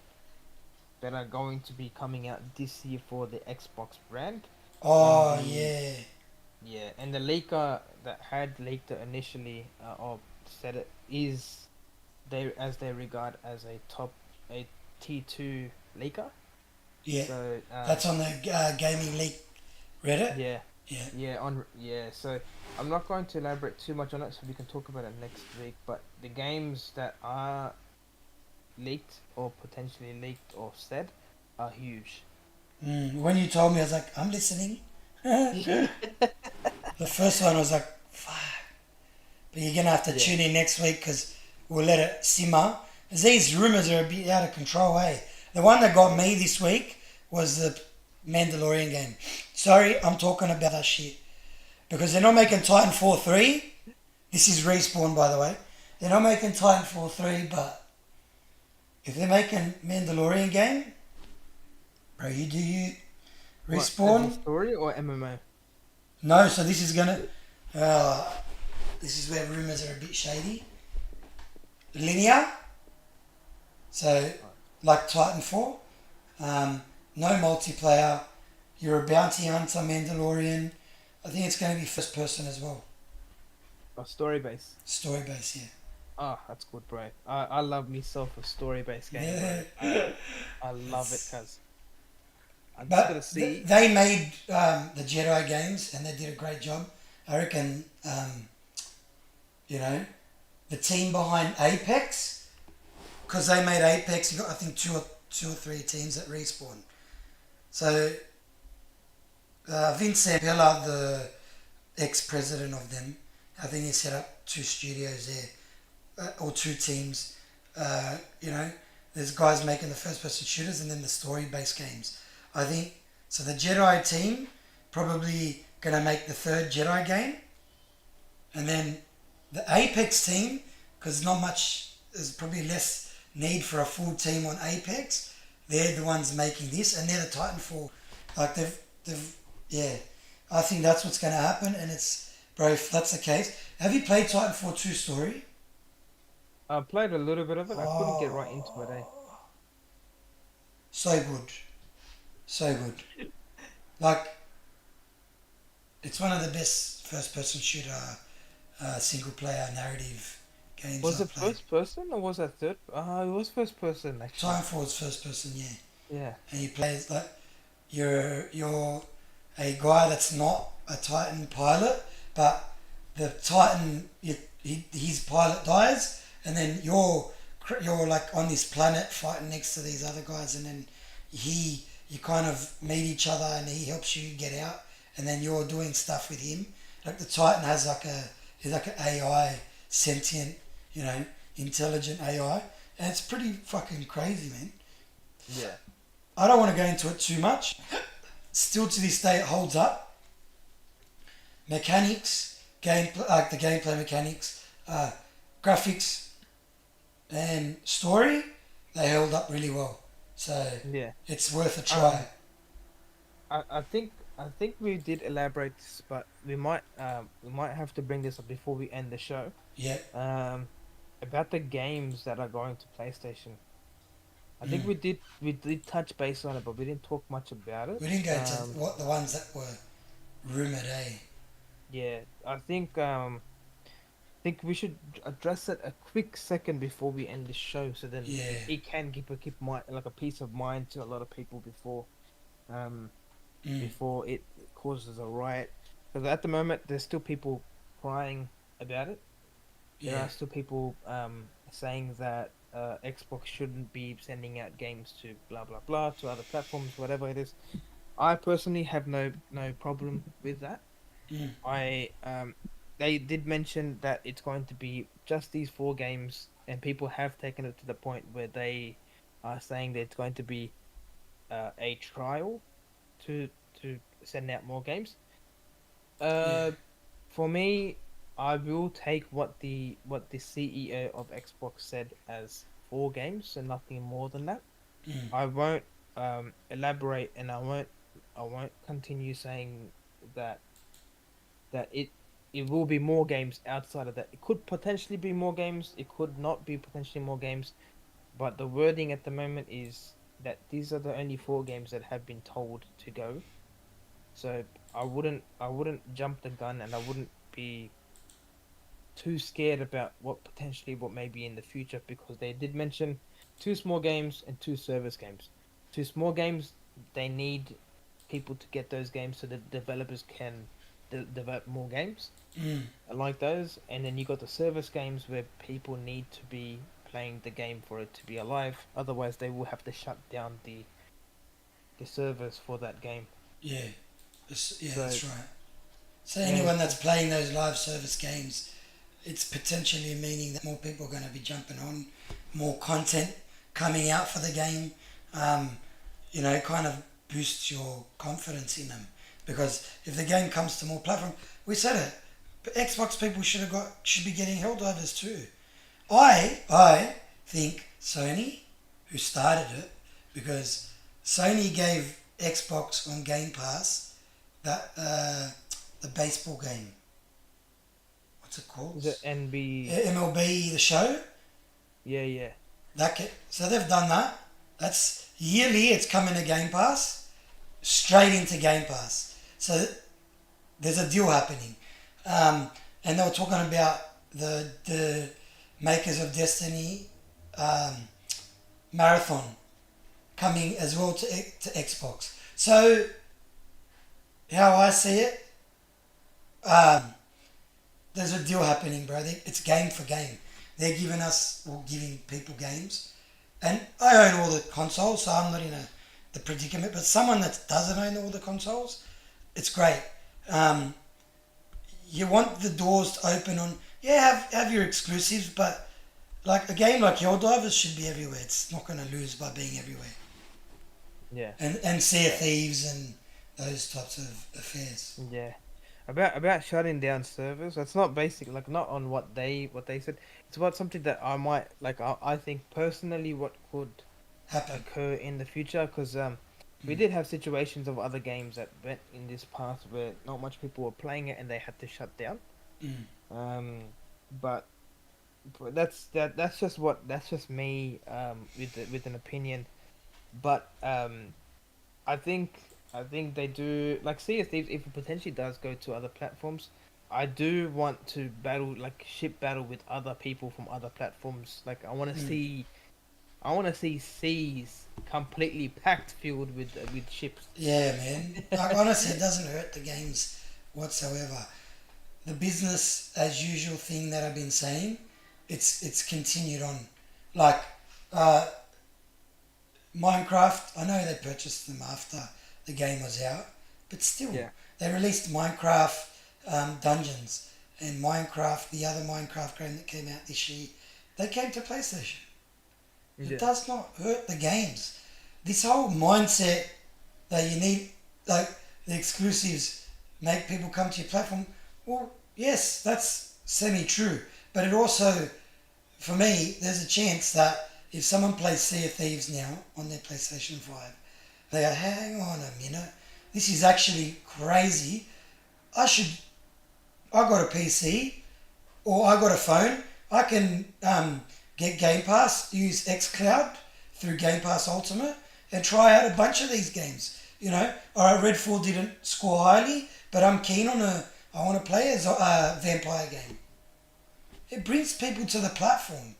S1: that are going to be coming out this year for the Xbox brand, and
S2: Oh,
S1: the
S2: yeah.
S1: yeah, and the leaker that had leaked it initially, or said it is they regard as a T2 leaker.
S2: Yeah.
S1: So
S2: That's on the Gaming Leak Reddit.
S1: yeah,
S2: Yeah.
S1: yeah. So I'm not going to elaborate too much on it, so we can talk about it next week. But the games that are leaked or potentially leaked or said are huge.
S2: When you told me, I was like, I'm listening. The first one was like, fuck. But you're going to have to
S1: Yeah,
S2: tune in next week because we'll let it simmer. 'Cause these rumours are a bit out of control, eh? The one that got me this week was the Mandalorian game. Sorry, I'm talking about that shit. Because they're not making Titanfall 3. This is Respawn, by the way. They're not making Titanfall 3, but if they're making Mandalorian game, bro, you do you.
S1: what as a
S2: Respawn?
S1: story or MMO?
S2: No, so this is gonna. This is where rumors are a bit shady. Linear, so like Titanfall. No multiplayer. You're a bounty hunter, Mandalorian. I think it's going to be first person as well.
S1: Or story based?
S2: Story based, yeah.
S1: Ah, that's good, bro. I love myself a story based game, bro.
S2: Yeah.
S1: I love it, cause I'm just gonna
S2: But
S1: see.
S2: they made the Jedi games and they did a great job. I reckon, you know, the team behind Apex, because they made Apex, you got I think two or three teams at Respawn. So Vince Zampella, the ex-president of them, I think he set up two studios there, or two teams. You know, there's guys making the first-person shooters and then the story-based games. I think so. The Jedi team probably gonna make the third Jedi game, and then the Apex team, because not much, there's probably less need for a full team on Apex. They're the ones making this, and they're the Titanfall. Like they've yeah. I think that's what's gonna happen, and it's bro. If that's the case, have you played Titanfall 2 story?
S1: I played a little bit of it. I couldn't get right into it. Eh?
S2: Oh, so good, so good. Like it's one of the best first-person shooter, single-player narrative games
S1: Was
S2: I've
S1: it
S2: played.
S1: first person or was that third? It was first person actually.
S2: Titanfall's first-person, yeah,
S1: Yeah,
S2: and you play as like you're a guy that's not a Titan pilot, but the Titan his pilot dies, and then you're like on this planet fighting next to these other guys, and then you kind of meet each other and he helps you get out, and then you're doing stuff with him. Like the Titan has he's like an AI, sentient, you know, intelligent AI, and it's pretty fucking crazy, man.
S1: Yeah.
S2: I don't want to go into it too much. Still to this day, it holds up. Mechanics, like the gameplay mechanics, graphics, and story, they held up really well. So
S1: Yeah.
S2: it's worth a try.
S1: Um, I think we did elaborate this, but we might have to bring this up before we end the show.
S2: Yeah.
S1: Um, about the games that are going to PlayStation. I think
S2: Mm.
S1: we did touch base on it, but we didn't talk much about it.
S2: We didn't go to what the ones that were rumored, eh?
S1: Yeah, I think we should address it a quick second before we end the show, so then
S2: Yeah.
S1: it can keep mind like a peace of mind to a lot of people um
S2: Mm.
S1: before it causes a riot. Because at the moment, there's still people crying about it. There
S2: Yeah.
S1: are still people saying that Xbox shouldn't be sending out games to blah blah blah to other platforms, whatever it is. I personally have no problem with that.
S2: Mm.
S1: I They did mention that it's going to be just these four games, and people have taken it to the point where they are saying that it's going to be a trial to to send out more games.
S2: Yeah.
S1: Uh, for me, I will take what the CEO of Xbox said as four games and nothing more than that.
S2: Mm.
S1: I won't elaborate, and I won't continue saying that that it will be more games outside of that. It could potentially be more games. It could not be potentially more games. But the wording at the moment is that these are the only four games that have been told to go. So I wouldn't jump the gun, and I wouldn't be too scared about what may be in the future, because they did mention two small games and two service games. Two small games, they need people to get those games so that developers can develop more games
S2: Mm.
S1: like those. And then you got the service games where people need to be playing the game for it to be alive. Otherwise, they will have to shut down the servers for that game.
S2: Yeah. Yeah,
S1: So
S2: that's right. So
S1: yeah,
S2: anyone that's playing those live service games, it's potentially meaning that more people are going to be jumping on, more content coming out for the game. Um, kind of boosts your confidence in them, because if the game comes to more platforms, we said it, but Xbox people should be getting Helldivers too. I think Sony, who started it, because Sony gave Xbox on Game Pass that the baseball game. What's it called?
S1: the NB,
S2: MLB the show.
S1: yeah, yeah,
S2: So they've done that. That's yearly. It's coming to Game Pass, straight into Game Pass. So there's a deal happening, and they were talking about the makers of Destiny um, Marathon coming as well to Xbox. So how I see it, um, there's a deal happening, bro. It's game for game. They're giving people games, and I own all the consoles, so I'm not in the predicament. But someone that doesn't own all the consoles, it's great. Um, you want the doors to open on. Yeah, have your exclusives, but like a game like Helldivers should be everywhere. It's not going to lose by being everywhere.
S1: yeah,
S2: And Sea of Thieves and those types of affairs.
S1: yeah. About shutting down servers. That's not basic, like not on what they said. It's about something that I might like. I think personally what could
S2: Happen.
S1: occur in the future, because we
S2: Mm.
S1: did have situations of other games that went in this past where not much people were playing it and they had to shut down.
S2: Mm.
S1: Um, but that's just me with an opinion. But I think they do, like, Sea of Thieves, if it potentially does go to other platforms. I do want to ship battle with other people from other platforms. Like,
S2: Mm.
S1: I want to see seas completely packed, filled with ships.
S2: Yeah, man. Like, honestly, it doesn't hurt the games whatsoever. The business as usual thing that I've been saying, it's continued on. Like, uh, Minecraft, I know they purchased them after the game was out, but still,
S1: Yeah.
S2: they released Minecraft Dungeons and Minecraft, the other Minecraft game that came out this year. They came to PlayStation. It
S1: Yeah.
S2: does not hurt the games. This whole mindset that you need, like the exclusives, make people come to your platform. Well, yes, that's semi-true, but it also, for me, there's a chance that if someone plays Sea of Thieves now on their PlayStation 5, they go, hang on a minute, this is actually crazy. I should, I got a PC or I got a phone. I can get Game Pass, use xCloud through Game Pass Ultimate, and try out a bunch of these games. All right, Redfall didn't score highly, but I'm keen on I want to play a vampire game. It brings people to the platform.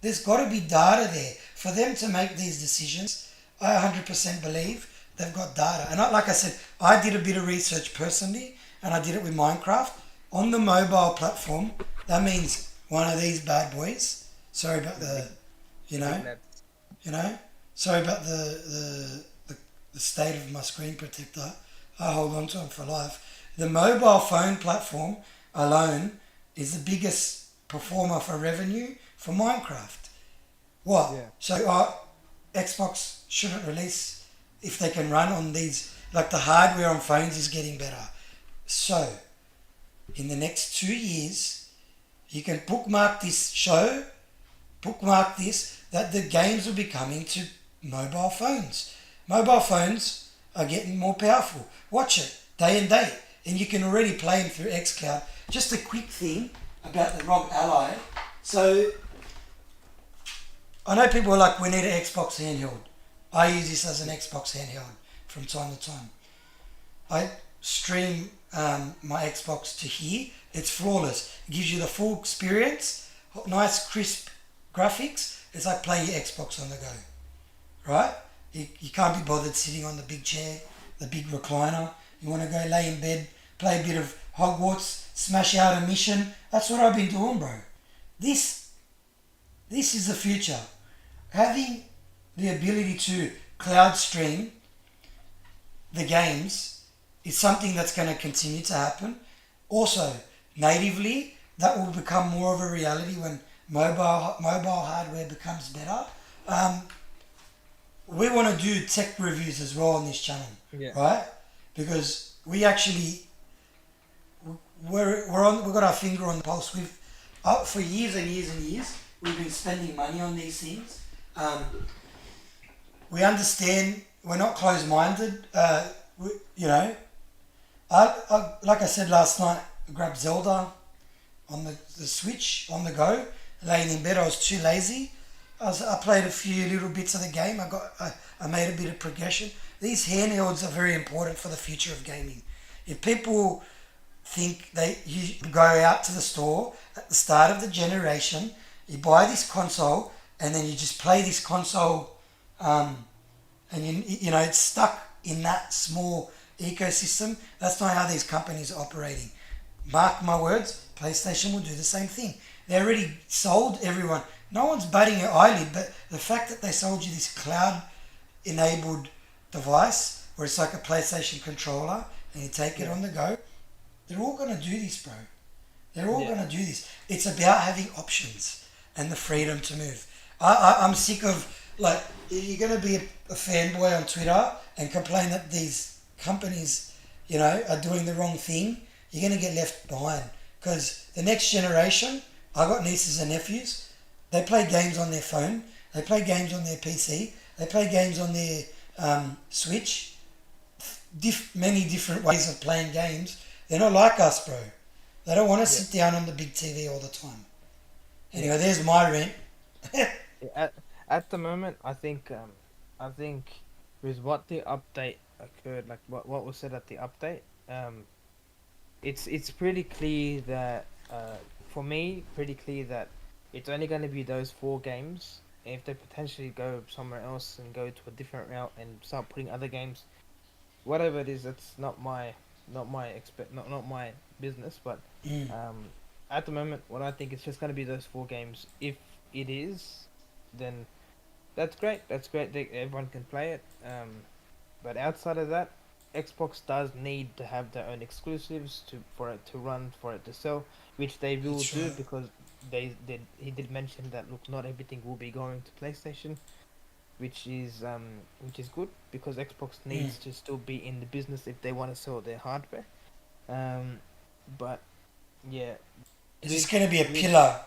S2: There's got to be data there for them to make these decisions. I 100% believe they've got data. And like I said, I did a bit of research personally, and I did it with Minecraft. On the mobile platform, that means one of these bad boys. Sorry about
S1: The big,
S2: the, you
S1: big
S2: know,
S1: lads.
S2: you know. Sorry about the state of my screen protector. I hold on to them for life. The mobile phone platform alone is the biggest performer for revenue for Minecraft. What?
S1: Yeah.
S2: So Xbox shouldn't release if they can run on these. Like the hardware on phones is getting better. So in the next 2 years, you can bookmark this show, bookmark this, that the games will be coming to mobile phones. Mobile phones are getting more powerful. Watch it day and date, and you can already play them through xCloud. Just a quick thing about the ROG Ally. So I know people are like, we need an Xbox handheld. I use this as an Xbox handheld from time to time. I stream my Xbox to here. It's flawless. It gives you the full experience, nice crisp graphics. It's like playing your Xbox on the go, right? You can't be bothered sitting on the big chair, the big recliner. You want to go lay in bed, play a bit of Hogwarts, smash out a mission. That's what I've been doing, bro. This is the future. Having the ability to cloud stream the games is something that's going to continue to happen. Also, natively, that will become more of a reality when mobile hardware becomes better. We want to do tech reviews as well on this channel,
S1: Yeah.
S2: right? Because we actually we've got our finger on the pulse. We've for years and years and years we've been spending money on these things. We understand we're not closed-minded. Like I said last night, I grabbed Zelda on the Switch on the go. Laying in bed, I was too lazy. I played a few little bits of the game. I made a bit of progression. These handhelds are very important for the future of gaming. If people think you go out to the store at the start of the generation, you buy this console, and then you just play this console, and it's stuck in that small ecosystem. That's not how these companies are operating. Mark my words, PlayStation will do the same thing. They already sold everyone. No one's batting an eyelid, but the fact that they sold you this cloud-enabled device, where it's like a PlayStation controller, and you take it on the go, they're all going to do this, bro. They're all going to do this. It's about having options and the freedom to move. I'm sick of, like, you're going to be a fanboy on Twitter and complain that these companies, are doing the wrong thing. You're going to get left behind. Because the next generation, I got nieces and nephews, they play games on their phone, they play games on their PC, they play games on their Switch, many different ways of playing games. They're not like us, bro. They don't want to sit down on the big TV all the time. Anyway, there's my rant.
S1: At the moment, I think with what the update occurred, like what was said at the update, it's pretty clear that for me, pretty clear that it's only going to be those 4 games. If they potentially go somewhere else and go to a different route and start putting other games, whatever it is, it's not my business. But
S2: Mm.
S1: at the moment, what I think it's just going to be those 4 games. If it is, then That's great. That's great that everyone can play it. But outside of that, Xbox does need to have their own exclusives to for it to run, for it to sell, which they will
S2: That's
S1: do
S2: right.
S1: because he did mention that look, not everything will be going to PlayStation, which is good because Xbox
S2: Mm.
S1: needs to still be in the business if they want to sell their hardware. Um, but yeah,
S2: It's
S1: with
S2: just going to be a
S1: with
S2: pillar.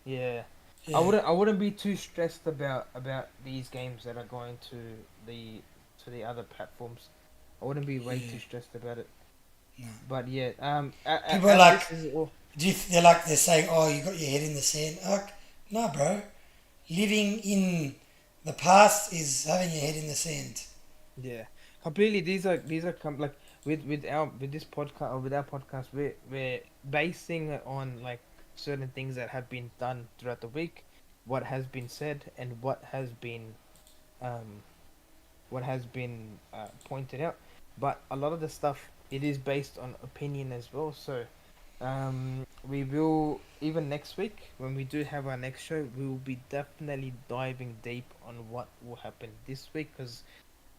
S1: yeah,
S2: Yeah,
S1: I wouldn't be too stressed about these games that are going the to the other platforms. I wouldn't be way
S2: yeah.
S1: too stressed about it.
S2: No.
S1: But yeah,
S2: People are
S1: as
S2: like,
S1: this is all
S2: they're saying, oh, you got your head in the sand. Like, no, bro. Living in the past is having your head in the sand.
S1: yeah, completely. These are like with this podcast or with our podcast, we're basing it on like certain things that have been done throughout the week, what has been said, and um what has been pointed out. But a lot of the stuff it is based on opinion as well. So we will even next week when we do have our next show, we will be definitely diving deep on what will happen this week because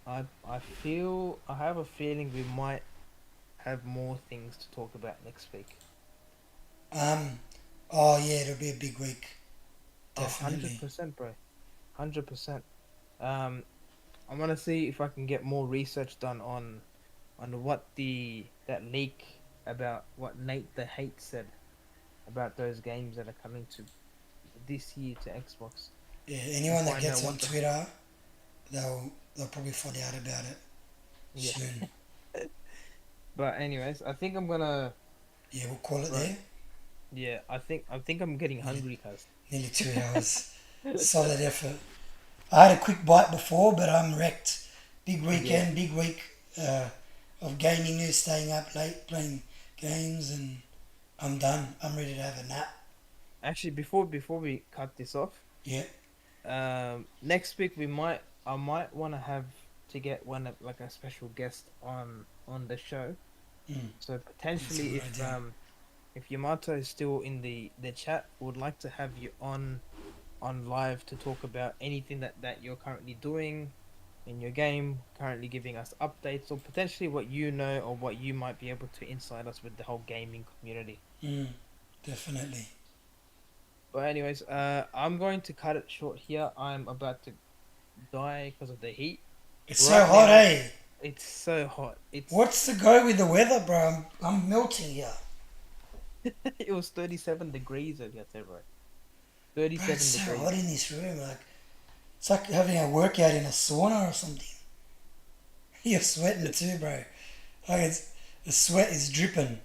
S1: I have a feeling we might have more things to talk about next week.
S2: Um, oh, yeah, it'll be a big week.
S1: Oh, 100
S2: Definitely.
S1: percent, bro. 100%. Um, I want to see if I can get more research done on what the that leak about what Nate the Hate said about those games that are coming to this year to Xbox
S2: Yeah,
S1: and
S2: anyone that
S1: find out
S2: gets on
S1: what the
S2: Twitter, they'll probably find out about it
S1: yeah.
S2: soon.
S1: But anyways, I think I'm gonna
S2: Yeah, we'll call it
S1: bro.
S2: there.
S1: Yeah, I think I'm getting
S2: Nearly,
S1: hungry, cuz.
S2: nearly 2 hours. Solid effort. I had a quick bite before, but I'm wrecked. Big
S1: Yeah.
S2: weekend, big week uh, of gaming news, staying up late, playing games, and I'm done. I'm ready to have a nap.
S1: Actually, before we cut this off,
S2: Yeah,
S1: next week I might want to have to get one of like a special guest on the show. So
S2: that's a
S1: potentially
S2: good idea.
S1: if Yamato is still in the chat, would like to have you on live to talk about anything that you're currently doing in your game, currently giving us updates or potentially what you know or what you might be able to insight us with the whole gaming community.
S2: Mm, definitely.
S1: But anyways, I'm going to cut it short here. I'm about to die because of the heat.
S2: It's so
S1: Right
S2: hot,
S1: now,
S2: eh?
S1: it's so hot.
S2: What's the go with the weather, bro? I'm melting here.
S1: It was 37 degrees earlier today, bro.
S2: Bro, it's
S1: 37
S2: so
S1: degrees.
S2: hot in this room. Like, it's like having a workout in a sauna or something. You're sweating too, bro. Like, the sweat is dripping.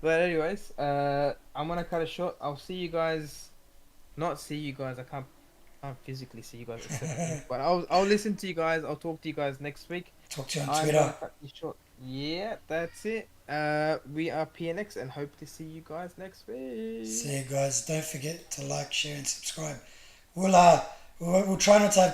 S1: But anyways, I'm gonna cut it short. I'll see you guys. Not see you guys. I can't physically see you guys except for Teams. But I'll listen to you guys. I'll talk to you guys next week.
S2: Talk to you on
S1: I'm gonna
S2: Twitter.
S1: cut this short. Yeah, that's it. We are PNX and hope to see you guys next week.
S2: See you guys. Don't forget to like, share, and subscribe. We'll try not to have